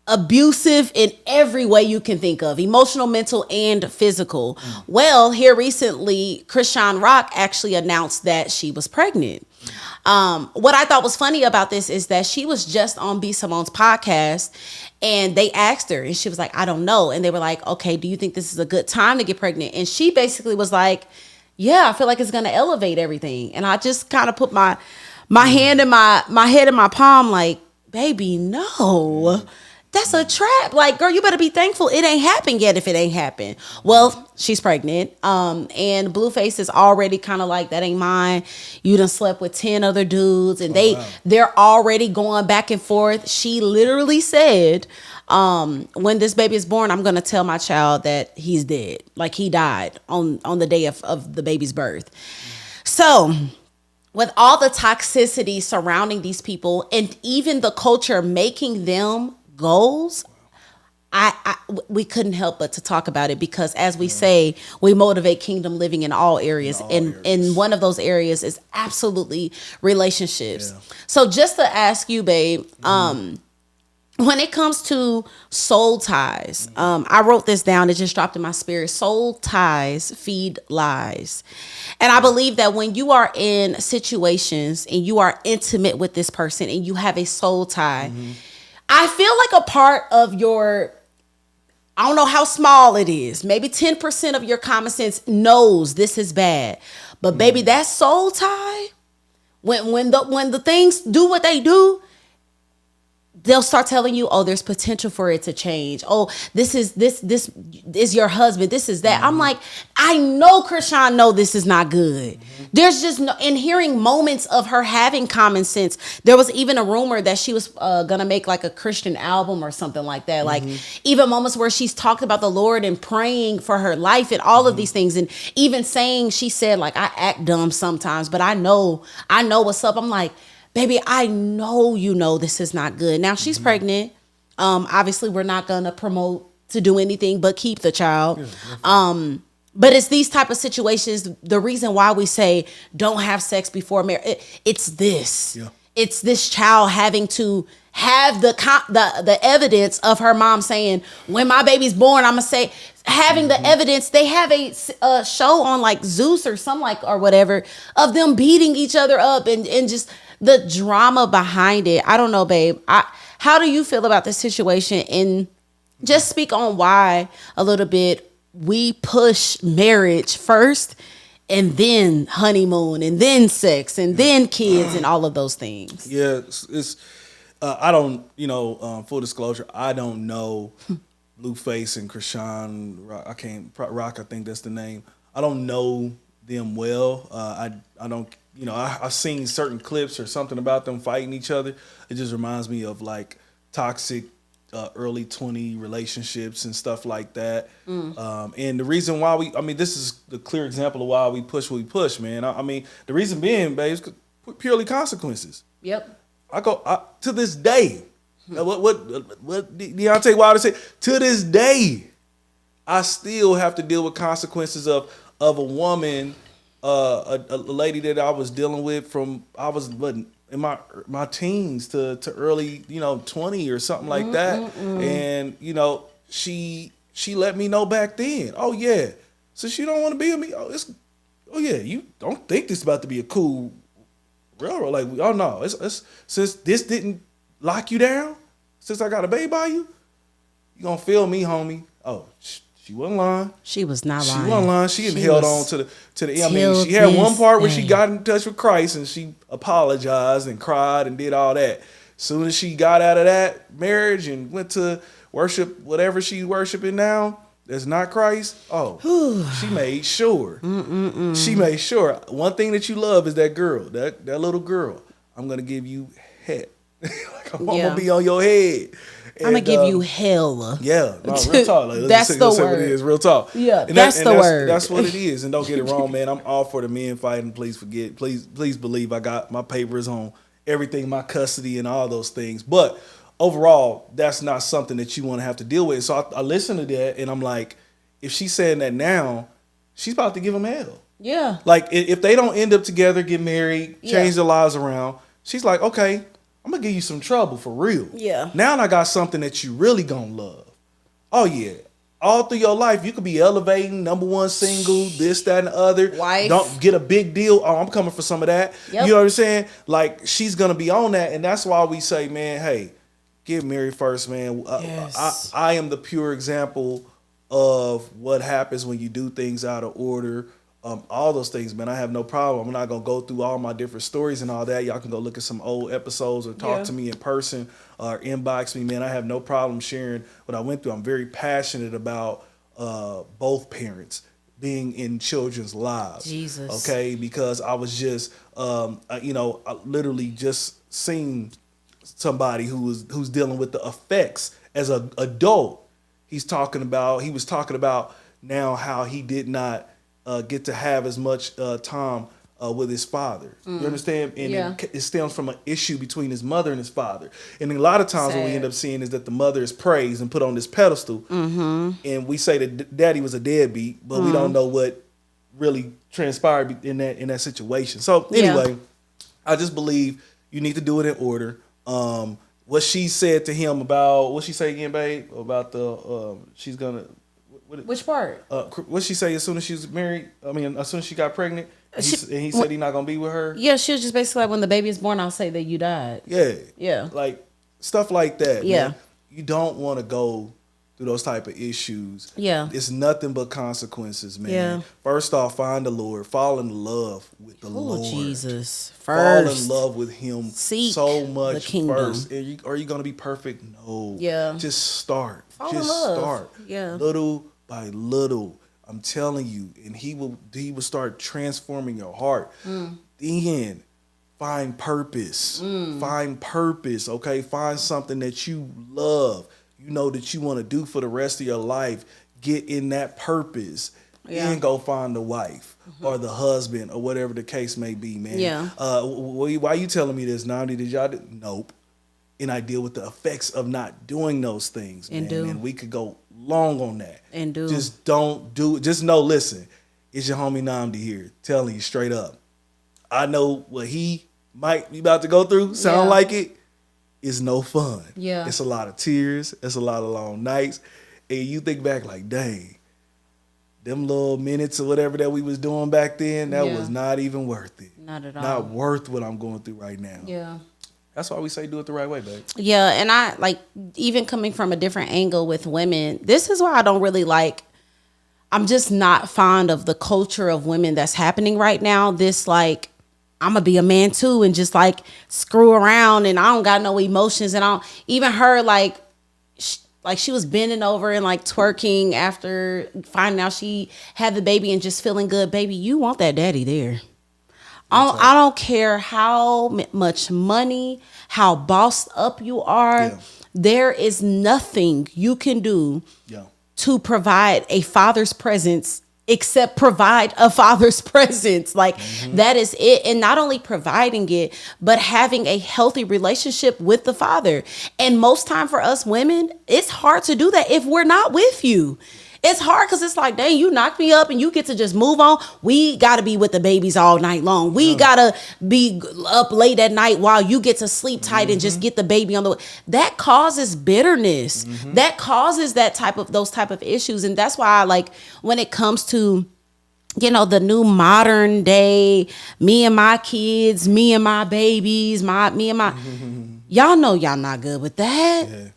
abusive in every way you can think of, emotional, mental, and physical. Well, here recently, Krishan Rock actually announced that she was pregnant. What I thought was funny about this is that she was just on B. Simone's podcast, and they asked her, and she was like, I don't know. And they were like, okay, do you think this is a good time to get pregnant? And she basically was like, yeah, I feel like it's going to elevate everything. And I just kind of put my hand in my head in my palm like, baby, no. That's a trap. Like, girl, you better be thankful it ain't happened yet if it ain't happened. Well, she's pregnant. And Blueface is already kind of like, that ain't mine. You done slept with 10 other dudes. And they're already going back and forth. She literally said, when this baby is born, I'm going to tell my child that he's dead. Like, he died on the day of the baby's birth. So with all the toxicity surrounding these people and even the culture making them goals, we couldn't help but to talk about it because, as we say, we motivate kingdom living in all areas. And one of those areas is absolutely relationships. Yeah. So just to ask you, babe, when it comes to soul ties, I wrote this down. It just dropped in my spirit. Soul ties feed lies. And I believe that when you are in situations and you are intimate with this person and you have a soul tie, I feel like a part of your, I don't know how small it is, maybe 10% of your common sense knows this is bad. But baby, that soul tie, when the things do what they do, they'll start telling you, oh, there's potential for it to change. Oh, this is your husband. This is that. I'm like, I know Krishan know this is not good. There's just no, in hearing moments of her having common sense. There was even a rumor that she was gonna make like a Christian album or something like that. Like even moments where she's talked about the Lord and praying for her life and all of these things. And even saying, she said like, I act dumb sometimes, but I know what's up. I'm like, baby, I know you know this is not good. Now she's pregnant. Obviously, we're not gonna promote to do anything but keep the child. But it's these type of situations. The reason why we say don't have sex before marriage, it's this. Yeah. It's this child having to have the evidence of her mom saying, when my baby's born, I'm gonna say, having the evidence. They have a show on like Zeus or something like or whatever of them beating each other up and just the drama behind it. I don't know, babe. How do you feel about this situation? And just speak on why a little bit we push marriage first and then honeymoon and then sex and then kids and all of those things. Yeah, it's I don't, full disclosure, I don't know Blueface and Krishan Rock, I think that's the name. I don't know them well. I don't, I've seen certain clips or something about them fighting each other. It just reminds me of like toxic early 20 relationships and stuff like that. And the reason why this is the clear example of why we push what we push, man. The reason being, babe, is purely consequences. Yep. I to this day, what Deontay Wilder said, to this day, I still have to deal with consequences of a woman, a lady that I was dealing with from, I was in my teens to early 20 or something like that. And she let me know back then, oh yeah, so she don't want to be with me, oh yeah, you don't think this is about to be a cool railroad, like, oh no, it's since this didn't lock you down, since I got a baby by you gonna feel me, homie. Oh, she wasn't lying. She was not lying. She wasn't lying. She held on to the end. I mean, she had one part where she got in touch with Christ and she apologized and cried and did all that. Soon as she got out of that marriage and went to worship whatever she's worshiping now, that's not Christ. Oh, she made sure. She made sure. One thing that you love is that girl, that little girl. I'm gonna give you head. Like, I'm gonna be on your head. I'm gonna give you hell. Yeah, no, real talk. Like, that's the word. What it is, real talk. Yeah, that's the word. That's what it is. And don't get it wrong, man. I'm all for the men fighting. Please believe I got my papers on everything, my custody and all those things. But overall, that's not something that you want to have to deal with. So I listen to that and I'm like, if she's saying that now, she's about to give him hell. Yeah. Like if they don't end up together, get married, change their lives around, she's like, okay, I'm gonna give you some trouble for real. Yeah. Now I got something that you really gonna love. Oh yeah. All through your life, you could be elevating, number one single, this, that, and the other. Wife. Don't get a big deal. Oh, I'm coming for some of that. Yep. You know what I'm saying? Like, she's gonna be on that, and that's why we say, man, hey, get married first, man. Yes. I am the pure example of what happens when you do things out of order. All those things, man, I have no problem. I'm not going to go through all my different stories and all that. Y'all can go look at some old episodes or talk to me in person or inbox me, man. I have no problem sharing what I went through. I'm very passionate about both parents being in children's lives. Jesus. Okay? Because I was just, I literally just seen somebody who's dealing with the effects as an adult. He was talking about now how he did not get to have as much time with his father. You understand? And it stems from an issue between his mother and his father. And a lot of times what we end up seeing is that the mother is praised and put on this pedestal. And we say that daddy was a deadbeat, but we don't know what really transpired in that situation. So anyway, I just believe you need to do it in order. What she said to him about, what she say again, babe? About the, she's gonna... Which part? What she say as soon as she was married? I mean, as soon as she got pregnant, and he said he's not gonna be with her. Yeah, she was just basically like, when the baby is born, I'll say that you died. Yeah, like stuff like that. Yeah, man. You don't want to go through those type of issues, Yeah. it's nothing but consequences, man. Yeah. First off, find the Lord, fall in love with the Oh, Lord. Jesus. Fall in First. love with Him Seek so the much kingdom. first. Are you going to be perfect? No. Yeah. Just start. Fall in Just love. start. Yeah. Little by little. I'm telling you, and He will start transforming your heart. Then find purpose. Find purpose. Okay, find something that you love. You know that you want to do for the rest of your life. Get in that purpose. Yeah. Then go find the wife or the husband or whatever the case may be, man. Yeah. Why you telling me this, Namdi? Did y'all? Nope. And I deal with the effects of not doing those things, man. And we could go long on that. And do. Just don't do it. Just know, listen, it's your homie Namdi here telling you straight up. I know what he might be about to go through. Sound like it is no fun. Yeah. It's a lot of tears. It's a lot of long nights. And you think back like, dang, them little minutes or whatever that we was doing back then, that was not even worth it. Not at all. Not worth what I'm going through right now. Yeah. That's why we say do it the right way, babe. Yeah, and I like, even coming from a different angle with women, this is why I don't really like, I'm just not fond of the culture of women that's happening right now. This like, I'm gonna be a man too and just like screw around and I don't got no emotions and I don't, even her like she was bending over and like twerking after finding out she had the baby and just feeling good. Baby, you want that daddy there. I don't care how much money, how bossed up you are. Yeah. There is nothing you can do to provide a father's presence except provide a father's presence. Like that is it. And not only providing it, but having a healthy relationship with the father. And most time for us women, it's hard to do that if we're not with you. It's hard because it's like, dang, you knocked me up and you get to just move on. We got to be with the babies all night long. We got to be up late at night while you get to sleep tight and just get the baby on the way. That causes bitterness. That causes those type of issues. And that's why I like when it comes to, you know, the new modern day, me and my kids, me and my babies, me and my, y'all know y'all not good with that. Yeah,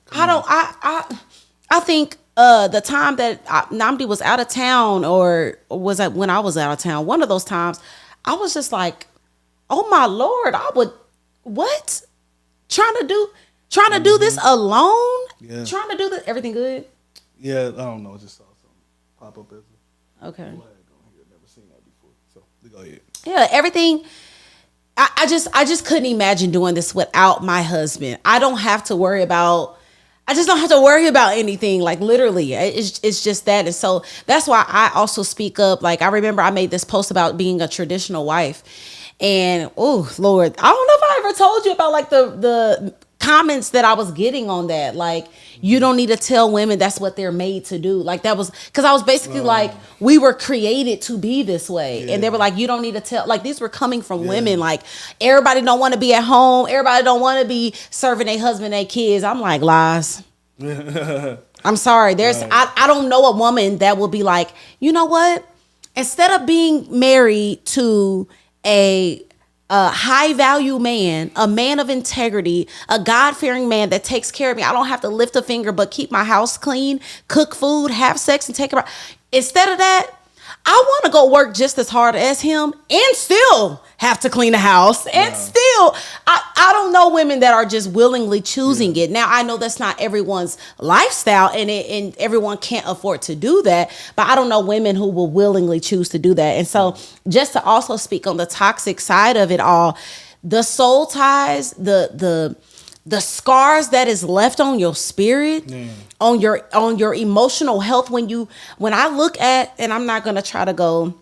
I think the time that Namdi was out of town, or was that when I was out of town, one of those times, I was just like, oh my Lord, I would, what? Trying to do this alone? Yeah. Trying to do this, everything good? Yeah, I don't know. I just saw something pop up as a Okay. never seen that before. So go ahead. Yeah, everything. I just couldn't imagine doing this without my husband. I just don't have to worry about anything, like literally. It's just that. And so that's why I also speak up. Like I remember I made this post about being a traditional wife. And oh Lord, I don't know if I ever told you about like the comments that I was getting on that. Like, you don't need to tell women that's what they're made to do. Like that was, because I was basically like, we were created to be this way. Yeah. And they were like, you don't need to tell, like these were coming from women. Like everybody don't want to be at home. Everybody don't want to be serving their husband, their kids. I'm like, lies. I'm sorry. I don't know a woman that will be like, you know what? Instead of being married to a high value man, a man of integrity, a God-fearing man that takes care of me, I don't have to lift a finger but keep my house clean, cook food, have sex, and take care of. Instead of that, I want to go work just as hard as him and still have to clean the house and still, I don't know women that are just willingly choosing it. Now, I know that's not everyone's lifestyle and everyone can't afford to do that, but I don't know women who will willingly choose to do that. And so just to also speak on the toxic side of it all, the soul ties, the scars that is left on your spirit, on your emotional health. When I look at, and I'm not going to try to go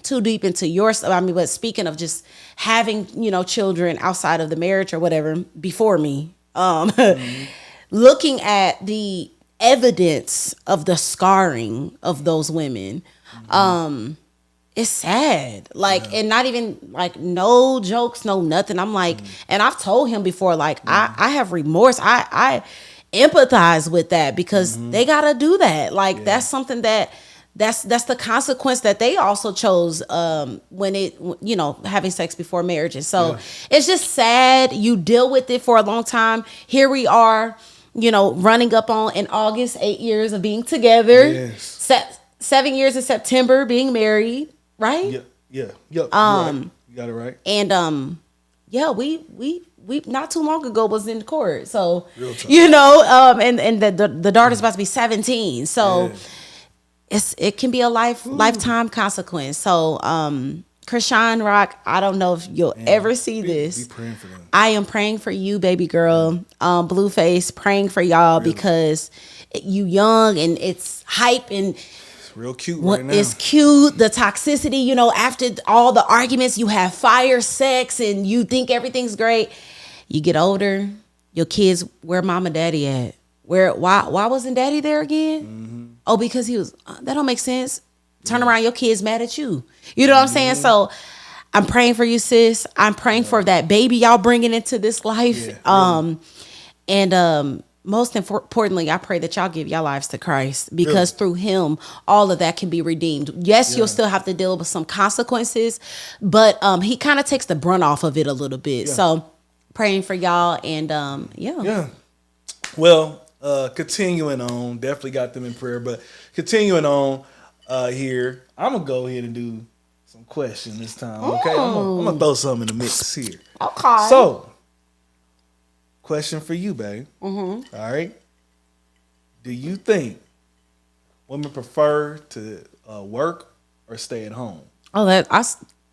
too deep into your stuff. I mean, but speaking of just having, children outside of the marriage or whatever before me, looking at the evidence of the scarring of those women, it's sad. Like, and not even like no jokes, no nothing. I'm like, and I've told him before, like, I have remorse. I empathize with that because they gotta do that. Like, that's something that's the consequence that they also chose when having sex before marriage. And so it's just sad. You deal with it for a long time. Here we are, running up on in August, 8 years of being together. Yes. 7 years in September being married, right? Yeah. Yep. Right. You got it right. And yeah, we not too long ago was in court. So Real talk. and the daughter's about to be 17. So it can be a lifetime consequence. So Krishan Rock, I don't know if you'll ever see this. Be praying for them. I am praying for you, baby girl. Blueface, praying for y'all because you young and it's hype and it's real cute right now. It's cute. The toxicity, after all the arguments, you have fire sex and you think everything's great. You get older, your kids, where mama daddy at? Why wasn't daddy there again? Mm-hmm. Oh, because he was, that don't make sense. Turn around, your kids mad at you. You know what I'm saying? So I'm praying for you, sis. I'm praying for that baby y'all bringing into this life. Yeah, and most importantly, I pray that y'all give y'all lives to Christ because through him, all of that can be redeemed. Yes, you'll still have to deal with some consequences, but he kind of takes the brunt off of it a little bit. Yeah. So praying for y'all and Yeah. Well, continuing on, definitely got them in prayer, but continuing on here, I'm going to go ahead and do some questions this time, okay? I'm going to throw something in the mix here. Okay. So, question for you, babe. Mm-hmm. All right. Do you think women prefer to work or stay at home? Oh, I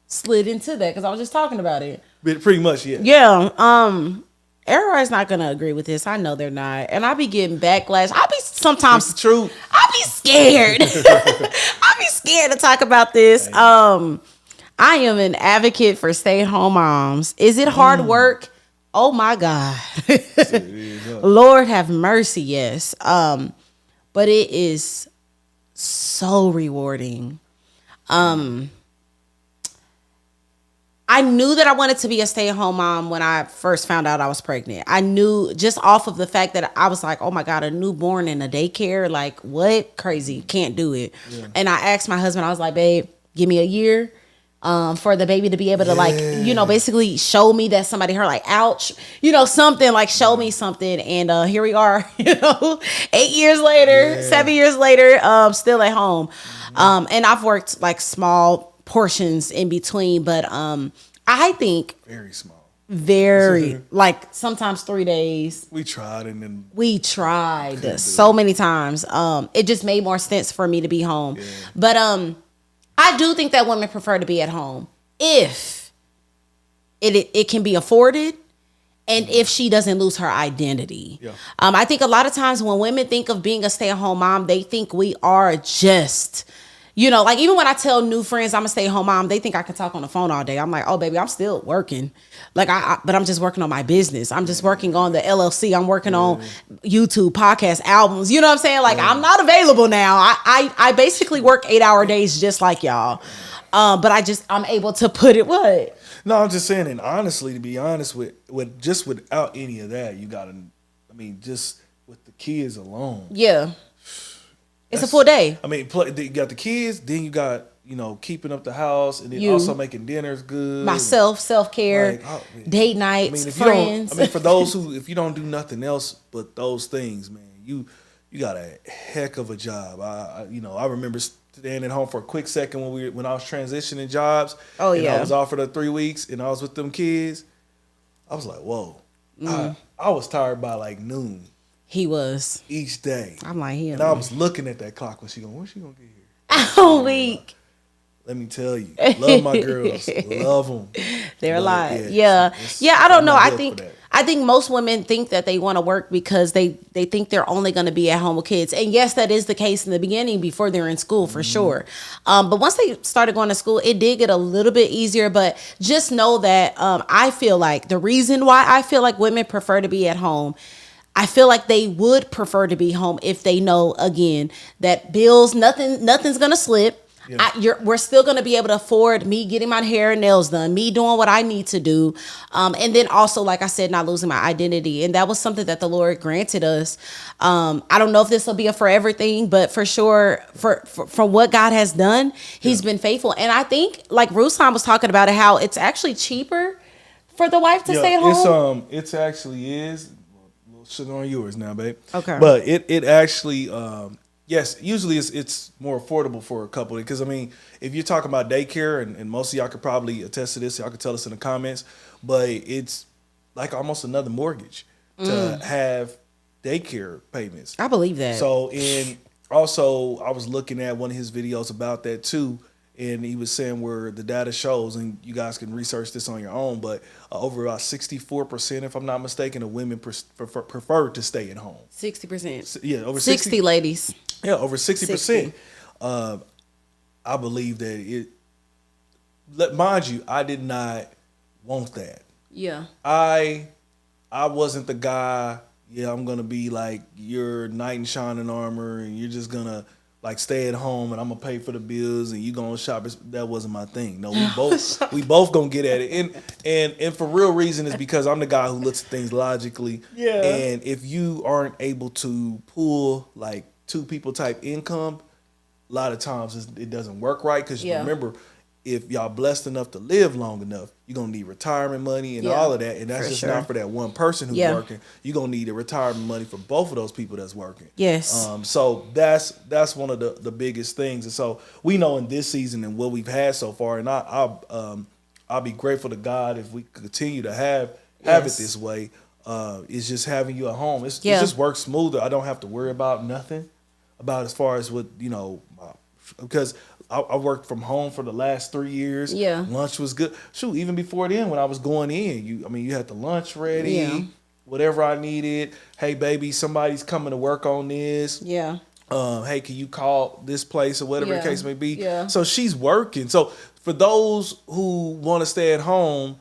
slid into that because I was just talking about it. Pretty much, yeah. Yeah. Everybody's not gonna agree with this. I know they're not, and I be getting backlash. I be sometimes. It's true. I be scared. I be scared to talk about this. I am an advocate for stay-at-home moms. Is it hard work? Oh my God. Lord have mercy, yes. But it is so rewarding. I knew that I wanted to be a stay-at-home mom when I first found out I was pregnant. I knew just off of the fact that I was like, oh my God, a newborn in a daycare, like what? Crazy, can't do it. Yeah. And I asked my husband, I was like, babe, give me a year for the baby to be able to basically show me that somebody heard, like, ouch, something, like show me something. And here we are, 8 years later, 7 years later, still at home. And I've worked like small portions in between, but I think very small, very like sometimes 3 days. We tried so many times. It just made more sense for me to be home. Yeah. But I do think that women prefer to be at home if it can be afforded. And if she doesn't lose her identity. Yeah. I think a lot of times when women think of being a stay-at-home mom, they think we are just, like even when I tell new friends I'm a stay-at-home mom, they think I can talk on the phone all day. I'm like, oh, baby, I'm still working. Like, but I'm just working on my business. I'm just working on the LLC. I'm working on YouTube, podcast, albums. You know what I'm saying? Like, I'm not available now. I basically work 8-hour days just like y'all. But I'm able to put it what? No, I'm just saying, and honestly, to be honest, with just without any of that, you gotta, just with the kids alone. Yeah. It's a full day. You got the kids, then you got, keeping up the house, and then also making dinners good. Myself, self-care, date nights, friends. For those who, if you don't do nothing else but those things, man, you got a heck of a job. I remember staying at home for a quick second when I was transitioning jobs. Oh, and yeah. I was off for the 3 weeks, and I was with them kids. I was like, whoa. I was tired by like noon. He was. Each day. I'm like, and I was looking at that clock when when's she going to get here? I'm weak. Let me tell you. Love my girls. Love them. They're alive. Yeah. I don't know. I think most women think that they want to work because they think they're only going to be at home with kids. And yes, that is the case in the beginning before they're in school for sure. But once they started going to school, it did get a little bit easier. But just know that I feel like the reason why I feel like women prefer to be at home, I feel like they would prefer to be home if they know, again, that bills, nothing's going to slip. Yeah. We're still going to be able to afford me getting my hair and nails done, me doing what I need to do. And then also, like I said, not losing my identity. And that was something that the Lord granted us. I don't know if this will be a forever thing, but for sure, from what God has done, He's been faithful. And I think, like Ruslan was talking about it, how it's actually cheaper for the wife to stay at home. It actually is. sugar on yours now, babe. Okay. But it actually, yes, usually it's more affordable for a couple because I mean, if you're talking about daycare, and most of y'all could probably attest to this, y'all could tell us in the comments, but it's like almost another mortgage to have daycare payments. I believe that. So also I was looking at one of his videos about that too. And he was saying where the data shows, and you guys can research this on your own, but over about 64%, if I'm not mistaken, of women prefer to stay at home. 60%. Yeah, over 60 ladies. Yeah, over 60%. I believe that mind you, I did not want that. Yeah. I wasn't the guy, I'm going to be like your knight in shining armor, and you're just going to like stay at home and I'm gonna pay for the bills and you gonna shop. That wasn't my thing. No, we both gonna get at it. And for real reason is because I'm the guy who looks at things logically. Yeah. And if you aren't able to pull like two people type income, a lot of times it doesn't work right. Because remember, if y'all blessed enough to live long enough, you're going to need retirement money and all of that. And that's not for that one person who's working. You're going to need the retirement money for both of those people that's working. Yes. So that's one of the biggest things. And so we know in this season and what we've had so far, and I'll be grateful to God if we continue to have it this way. It's just having you at home. It just works smoother. I don't have to worry about nothing about as far as what, because I worked from home for the last 3 years. Yeah. Lunch was good. Shoot, even before then when I was going in, you had the lunch ready, whatever I needed. Hey, baby, somebody's coming to work on this. Yeah. Hey, can you call this place or whatever the case may be? Yeah. So she's working. So for those who want to stay at home,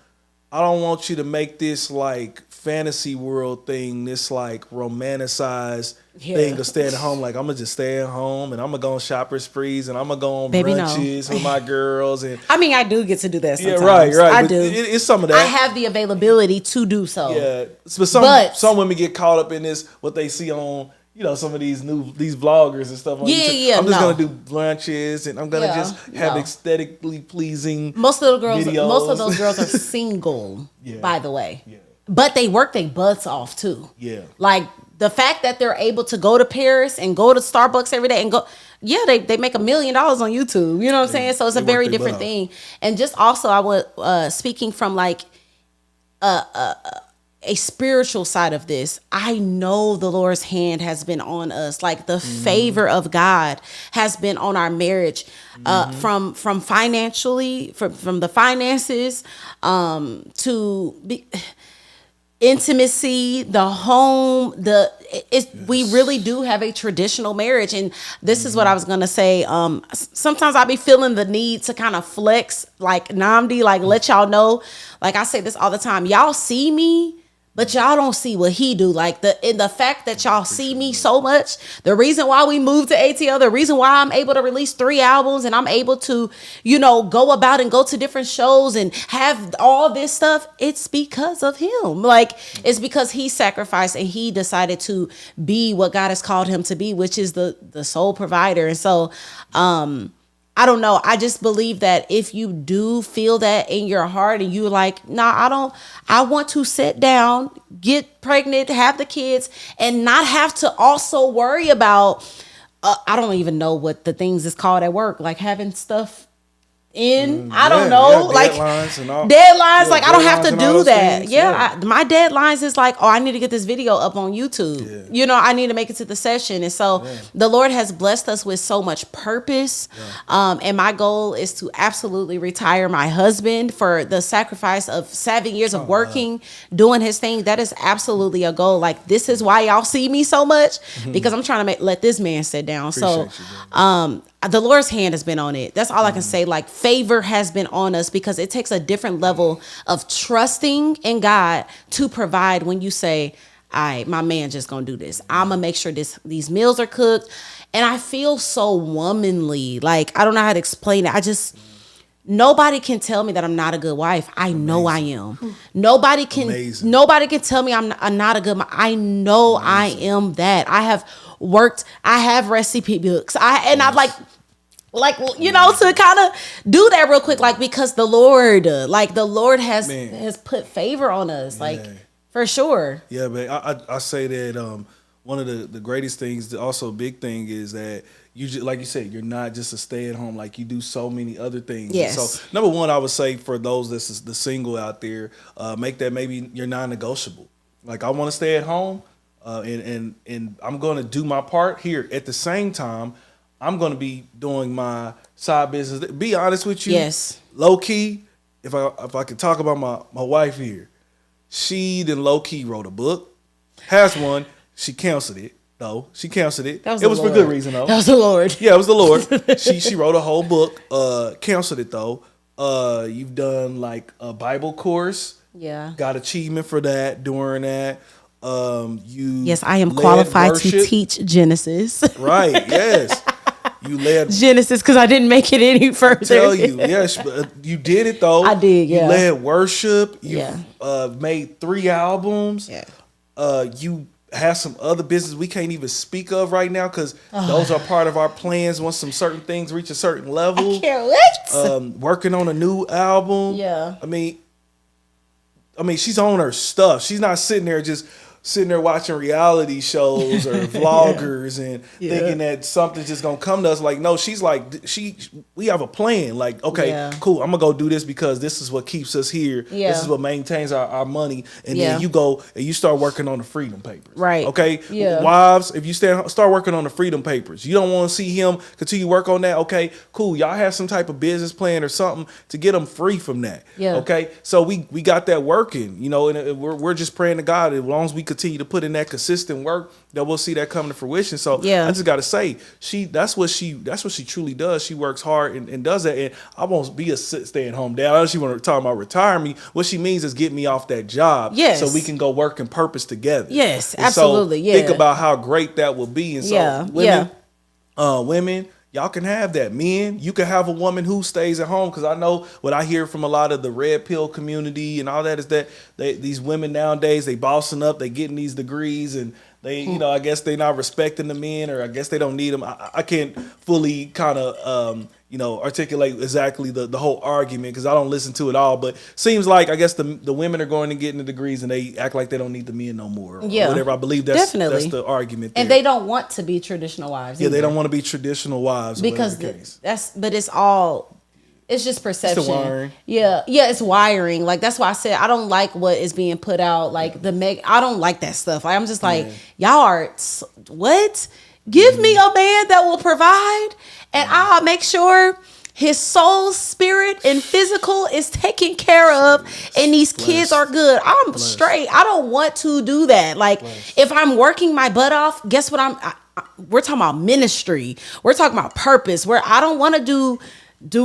I don't want you to make this like fantasy world thing, this like romanticized thing of staying at home. Like, I'm going to just stay at home and I'm going to go on shoppers sprees and I'm going to go on brunches with my girls. And I mean, I do get to do that sometimes. Yeah, right. I do. It's some of that. I have the availability to do so. Yeah. But some women get caught up in this, what they see on, some of these vloggers and stuff. I'm just going to do lunches and I'm going to just have aesthetically pleasing Most of those girls are single, by the way. Yeah. But they work their butts off too. Yeah. Like the fact that they're able to go to Paris and go to Starbucks every day and go, they make $1 million on YouTube. You know what I'm saying? So it's a very different thing. And just also I would, speaking from like a spiritual side of this, I know the Lord's hand has been on us. Like the favor of God has been on our marriage, from financially, from the finances, to intimacy, the home, we really do have a traditional marriage. And this is what I was going to say. Sometimes I be feeling the need to kind of flex, like Namdi, like let y'all know, like I say this all the time, y'all see me, but y'all don't see what he do. Like the fact that y'all see me so much, the reason why we moved to ATL, the reason why I'm able to release 3 albums and I'm able to, go about and go to different shows and have all this stuff, it's because of him. Like, it's because he sacrificed and he decided to be what God has called him to be, which is the sole provider. And so, I don't know. I just believe that if you do feel that in your heart and you're like, I want to sit down, get pregnant, have the kids, and not have to also worry about, I don't even know what the things is called at work, like having stuff I don't know, like deadlines, like I don't have to do that. My deadlines is like, I need to get this video up on YouTube. I need to make it to the session. And so the Lord has blessed us with so much purpose. And my goal is to absolutely retire my husband for the sacrifice of 7 years of working, doing his thing. That is absolutely a goal. Like, this is why y'all see me so much, because I'm trying to let this man sit down. Appreciate you, the Lord's hand has been on it. That's all I can say. Like, favor has been on us because it takes a different level of trusting in God to provide when you say, my man just gonna do this. I'm gonna make sure these meals are cooked. And I feel so womanly. Like, I don't know how to explain it. Nobody can tell me that I'm not a good wife. I know I am. Nobody can tell me I'm not a good mom. I know I am that. I have worked. I have recipe books. I've to kind of do that real quick, like, because the Lord has put favor on us. Like, For sure. Yeah, but I say that one of the greatest things, also a big thing, is that you just, like you said, you're not just a stay at home. Like you do so many other things. Yes. And so number one, I would say for those that's the single out there, make that maybe your non-negotiable. Like I want to stay at home, and I'm going to do my part here. At the same time, I'm going to be doing my side business. Be honest with you. Yes. Low key, if I could talk about my wife here. She then low key wrote a book, has one. She canceled it though. She canceled it. That was It was for good reason though. That was the Lord. Yeah, it was the Lord. She wrote a whole book. Canceled it though. You've done like a Bible course. Yeah. Got achievement for that during that. You Yes, I am led qualified to worship. teach Genesis. Right. Yes. You led. Genesis, because I didn't make it any further. Tell you, yes, but you did it though. I did, yeah. You led worship. You Yeah. made 3 albums. Yeah. You have some other business we can't even speak of right now because those are part of our plans once some certain things reach a certain level. I can't wait. Working on a new album. Yeah. I mean, she's on her stuff. She's not sitting there watching reality shows or vloggers and thinking that something's just gonna come to us. Like, no, she's like, we have a plan. Like, okay, cool, I'm gonna go do this because this is what keeps us here. Yeah. This is what maintains our money. And Yeah. then you go and you start working on the freedom papers. Right. Okay. Yeah. Wives, if you start working on the freedom papers, you don't want to see him continue to work on that. Okay, cool. Y'all have some type of business plan or something to get them free from that. Yeah. Okay. So we got that working, and we're just praying to God as long as we continue to put in that consistent work that we'll see that come to fruition. So Yeah. I just got to say, that's what she truly does. She works hard and does that. And I won't be a stay at home dad. I know she want to talk about retire me. What she means is get me off that job. Yes. So we can go work in purpose together. Yes, And absolutely. So Yeah. think about how great that would be. And so women, y'all can have that. Men, you can have a woman who stays at home, because I know what I hear from a lot of the red pill community and all that is that these women nowadays, they bossing up, they getting these degrees, and they, I guess they not respecting the men, or I guess they don't need them. I can't fully kind of articulate exactly the whole argument because I don't listen to it all, but seems like I guess the women are going and getting the degrees and they act like they don't need the men no more. Or whatever. I believe that's the argument there. And they don't want to be traditional wives. Yeah, either. they don't want to be traditional wives because it's just perception. It's the wiring. Yeah, it's wiring. Like that's why I said I don't like what is being put out. Like I don't like that stuff. Like, I'm just like, y'all are what? Give me a man that will provide, and I'll make sure his soul, spirit, and physical is taken care of, and these kids are good. I'm straight. I don't want to do that. Like, if I'm working my butt off, guess what? We're talking about ministry. We're talking about purpose. Where I don't want to do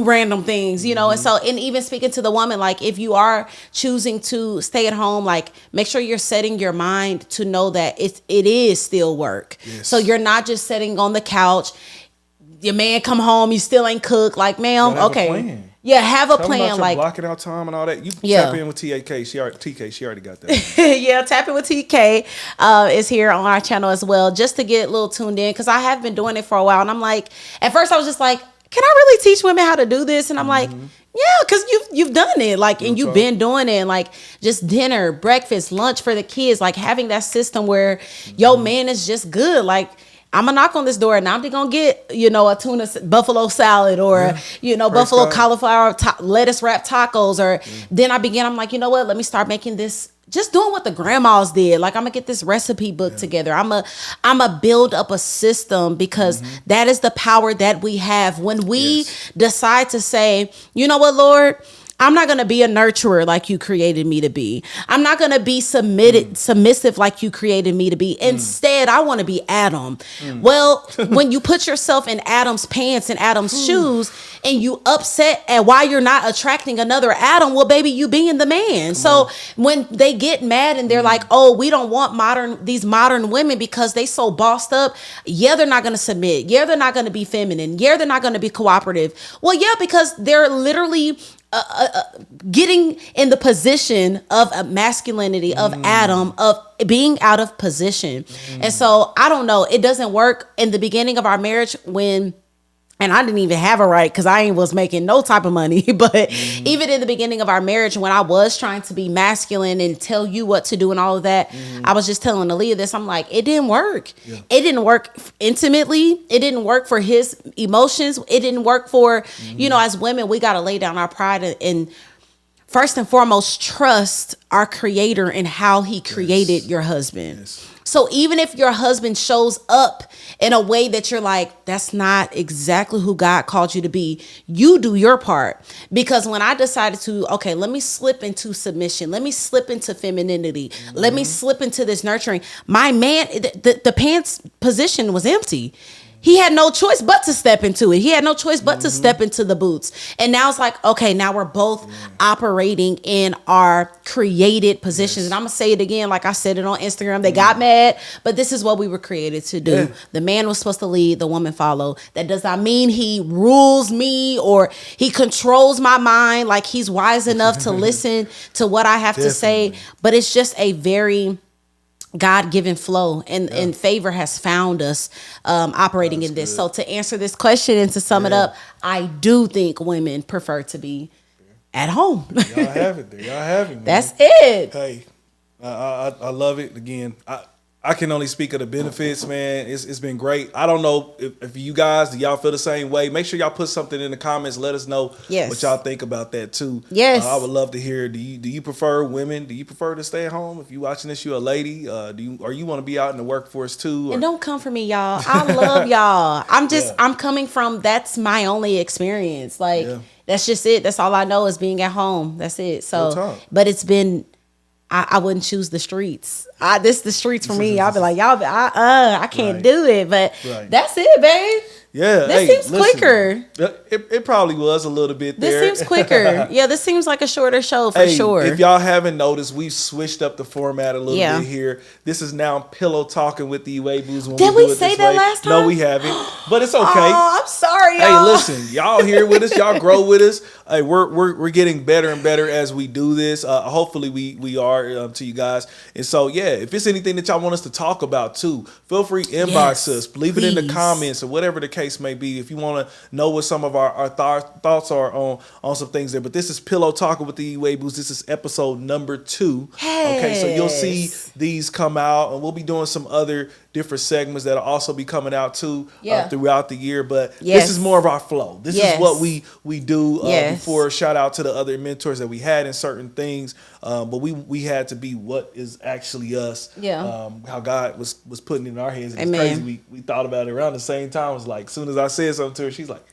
random things, and so, and even speaking to the woman, like, if you are choosing to stay at home, like, make sure you're setting your mind to know that it is still work. Yes. So you're not just sitting on the couch, your man come home, you still ain't cook, like, ma'am, okay. Yeah, have a plan. About like blocking out time and all that. You tap in with TK. She already got that. Yeah, tapping with TK is here on our channel as well, just to get a little tuned in, because I have been doing it for a while, and I'm like, at first I was just like, can I really teach women how to do this? And I'm like, yeah, because you've done it, like, and you've been doing it, and like, just dinner, breakfast, lunch for the kids, like having that system where your man is just good. Like, I'm gonna knock on this door and I'm just gonna get, a tuna buffalo salad, or buffalo cauliflower lettuce wrap tacos, or then I'm like, you know what? Let me start making this. Just doing what the grandmas did. Like, I'm gonna get this recipe book together. I'm a build up a system, because that is the power that we have when we decide to say, you know what, Lord, I'm not going to be a nurturer like you created me to be. I'm not going to be submissive like you created me to be. Instead, I want to be Adam. Well, when you put yourself in Adam's pants and Adam's shoes, and you upset at why you're not attracting another Adam, well, baby, you being the man. So when they get mad and they're like, oh, we don't want these modern women because they so bossed up. Yeah, they're not going to submit. Yeah, they're not going to be feminine. Yeah, they're not going to be cooperative. Well, yeah, because they're literally getting in the position of a masculinity, of Adam, of being out of position. And so I don't know, it doesn't work in the beginning of our marriage when And I didn't even have a right because I ain't was making no type of money. But even in the beginning of our marriage, when I was trying to be masculine and tell you what to do and all of that, I was just telling Aaliyah this. I'm like, it didn't work. Yeah. It didn't work intimately. It didn't work for his emotions. It didn't work for, you know, as women, we got to lay down our pride and first and foremost, trust our creator and how he created your husband. Yes. So even if your husband shows up in a way that you're like, that's not exactly who God called you to be, you do your part. Because when I decided to, okay, let me slip into submission, let me slip into femininity, let me slip into this nurturing, my man, the pants position was empty. He had no choice but to step into it. He had no choice but to step into the boots. And now it's like, okay, now we're both operating in our created positions. And I'm going to say it again, like I said it on Instagram. They got mad, but this is what we were created to do. Yeah. The man was supposed to lead, the woman follow. That does not mean he rules me or he controls my mind, like he's wise enough to listen to what I have to say. But it's just a very God-given flow and favor has found us operating in this. Good. So to answer this question and to sum it up, I do think women prefer to be at home. Y'all have it there. Y'all have it, man. That's it. Hey, I love it. Again, I can only speak of the benefits, man. It's been great. I don't know if you guys, do y'all feel the same way? Make sure y'all put something in the comments. Let us know what y'all think about that too. Yes. I would love to hear. Do you prefer women? Do you prefer to stay at home? If you watching this, you a lady. Or you want to be out in the workforce too? Or? And don't come for me, y'all. I love y'all. I'm coming from, that's my only experience. Like that's just it. That's all I know is being at home. That's it. So, but it's been, I wouldn't choose the streets. This the streets for me. I'll be like, y'all, I can't do it. But that's it, babe. Yeah, this seems quicker. It probably was a little bit there. This seems quicker. Yeah, this seems like a shorter show for sure. If y'all haven't noticed, we've switched up the format a little bit here. This is now pillow talking with the Weeboos. Did we say that last time? No, we haven't. But it's okay. Oh, I'm sorry, y'all. Hey, listen, y'all here with us. Y'all grow with us. Hey, we're getting better and better as we do this. Hopefully we are to you guys. And so if it's anything that y'all want us to talk about too, feel free inbox us, leave it in the comments or whatever the case may be. If you want to know what some of our thoughts are on some things there. But this is Pillow Talking with the Weeboos. This is episode number 2. Yes. Okay, so you'll see these come out, and we'll be doing some other different segments that'll also be coming out too throughout the year. But this is more of our flow. This is what we do before. Shout out to the other mentors that we had in certain things. But we had to be what is actually us. How God was putting it in our hands. It's crazy. We thought about it around the same time. It was like, as soon as I said something to her, she's like,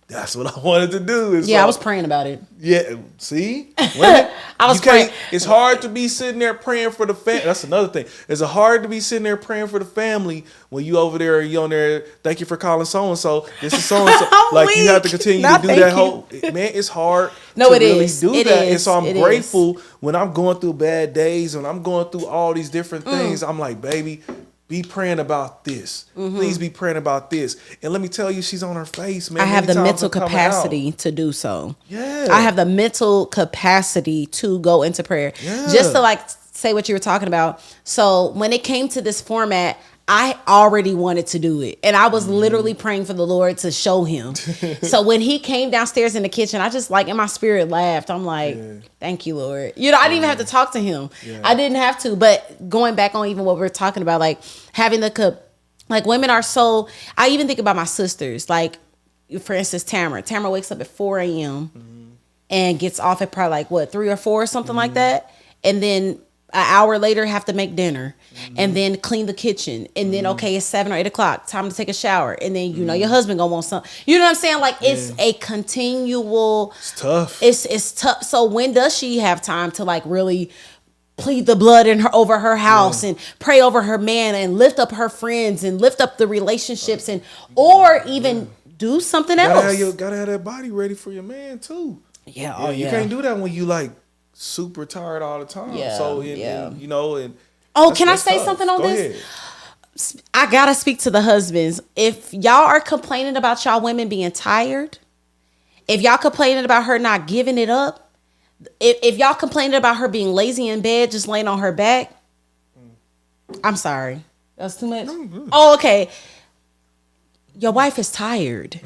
that's what I wanted to do. I was praying about it. Yeah, see? Women, I was praying. It's hard to be sitting there praying for the family. That's another thing. It's hard to be sitting there praying for the family when you over there, you on there, thank you for calling so-and-so. This is so-and-so. Like, you have to continue to do that whole, man, it's hard to really do that. And so I'm grateful when I'm going through bad days, when I'm going through all these different things, I'm like, baby, be praying about this. Please be praying about this. And let me tell you, she's on her face, man. I have the mental capacity to do so. Yeah. I have the mental capacity to go into prayer. Yeah. Just to like say what you were talking about. So when it came to this format, I already wanted to do it. And I was literally praying for the Lord to show him. So when he came downstairs in the kitchen, I just like in my spirit laughed. I'm like, thank you, Lord. You know, I didn't even have to talk to him. I didn't have to. But going back on even what we were talking about, like having like women are so, I even think about my sisters. Like, for instance, Tamara. Tamara wakes up at 4 a.m. And gets off at probably like 3 or 4 or something like that. And then an hour later have to make dinner and then clean the kitchen and then it's 7 or 8 o'clock, time to take a shower, and then you know your husband gonna want something, you know what I'm saying, like it's a continual, it's tough, it's tough. So when does she have time to like really plead the blood in her over her house and pray over her man and lift up her friends and lift up the relationships and or even do something else? Gotta have that body ready for your man too. You can't do that when you like super tired all the time. So and, you know, and can I say something on this? Ahead. I gotta speak to the husbands. If y'all are complaining about y'all women being tired, if y'all complaining about her not giving it up, if y'all complaining about her being lazy in bed, just laying on her back, I'm sorry, that's too much. Oh, okay. your wife is tired.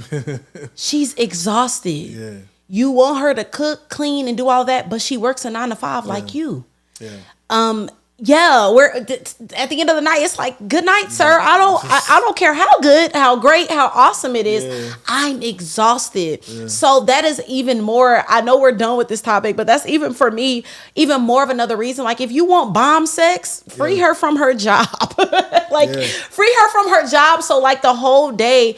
She's exhausted. Yeah. You want her to cook, clean, and do all that, but she works a 9 to 5 like you. Yeah. Yeah, we're at the end of the night. It's like, good night, sir. I don't care how good, how great, how awesome it is. Yeah. I'm exhausted. Yeah. So that is even more. I know we're done with this topic, but that's even for me, even more of another reason. Like, if you want bomb sex, free her from her job. Free her from her job. So like the whole day,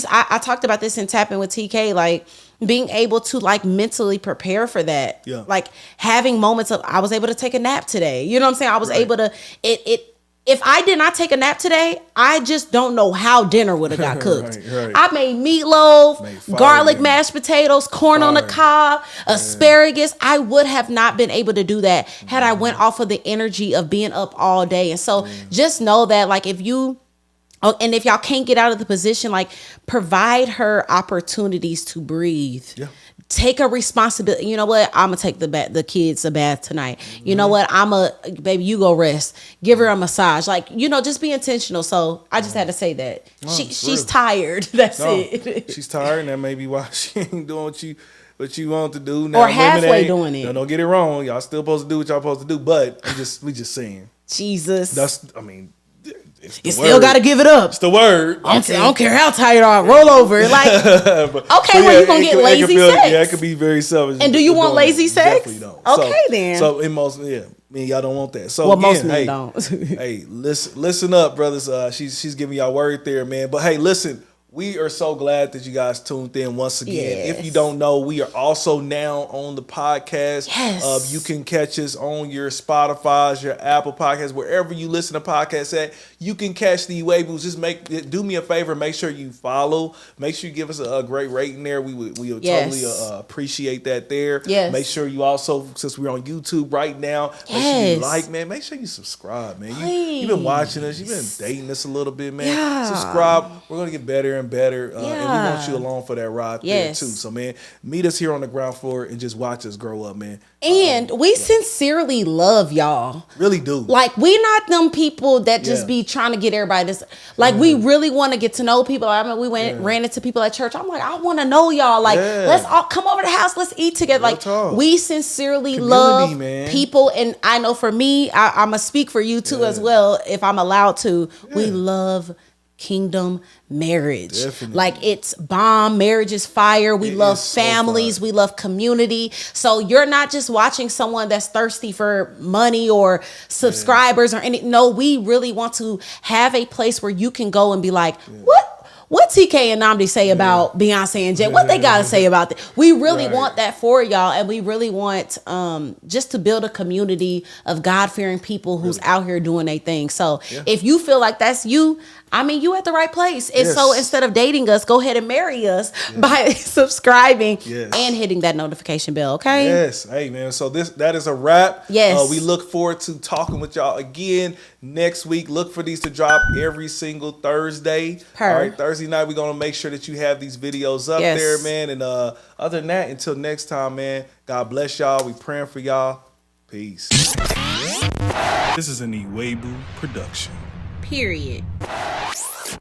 I talked about this in Tapping with TK. Like, being able to like mentally prepare for that. Yeah. Like having moments of, I was able to take a nap today. You know what I'm saying? I was able to, if I did not take a nap today, I just don't know how dinner would have got cooked. Right. I made meatloaf, garlic mashed potatoes, corn on the cob, asparagus. I would have not been able to do that had I went off of the energy of being up all day. And so just know that, like, if y'all can't get out of the position, like, provide her opportunities to breathe. Yeah. Take a responsibility. You know what? I'm going to take the kids a bath tonight. Mm-hmm. You know what? Baby, you go rest. Give her a massage. Like, just be intentional. So I just had to say that. She's tired. That's it. She's tired, and that may be why she ain't doing what you want to do. Now, or halfway doing it. Don't get it wrong. Y'all still supposed to do what y'all supposed to do. But we just saying. Jesus. You still got to give it up. It's the word. I don't care how tired you are. Roll over. Like, okay, you going to get lazy sex. Yeah, it could be very selfish. And do you want lazy sex? Definitely don't. Okay, then. So in most, y'all don't want that. So well, most men don't. Hey, listen up, brothers. She's giving y'all word there, man. But hey, listen. We are so glad that you guys tuned in once again. Yes. If you don't know, we are also now on the podcast. Yes. You can catch us on your Spotify's, your Apple Podcasts, wherever you listen to podcasts at. You can catch the Weeaboos. Just do me a favor. Make sure you follow. Make sure you give us a great rating there. We would totally appreciate that there. Yes. Make sure you also, since we're on YouTube right now, make sure you like, man. Make sure you subscribe, man. You've been watching us. You've been dating us a little bit, man. Yeah. Subscribe. We're going to get better and better, and we want you along for that ride there too. So, man, meet us here on the ground floor and just watch us grow up, man. And we sincerely love y'all. Really do. Like, we not them people that just be trying to get everybody this. Like, we really want to get to know people. I mean, we ran into people at church. I'm like, I want to know y'all. Like, let's all come over to the house. Let's eat together. Like, we sincerely love people. And I know for me, I'm going to speak for you too as well, if I'm allowed to. We love kingdom marriage. Definitely. Like, it's bomb. Marriage is fire. We love families. We love community. So you're not just watching someone that's thirsty for money or subscribers or any. No, we really want to have a place where you can go and be like, what TK and Namdi say about Beyonce and Jay? What they got to say about that? We really want that for y'all. And we really want just to build a community of God-fearing people who's out here doing their thing. So if you feel like that's you, I mean, you at the right place. And so instead of dating us, go ahead and marry us by subscribing and hitting that notification bell, okay? Yes. Hey, man. So that is a wrap. Yes. We look forward to talking with y'all again next week. Look for these to drop every single Thursday. All right, Thursday night, we're going to make sure that you have these videos up there, man. And other than that, until next time, man, God bless y'all. We praying for y'all. Peace. This is an Weeaboo production. Period.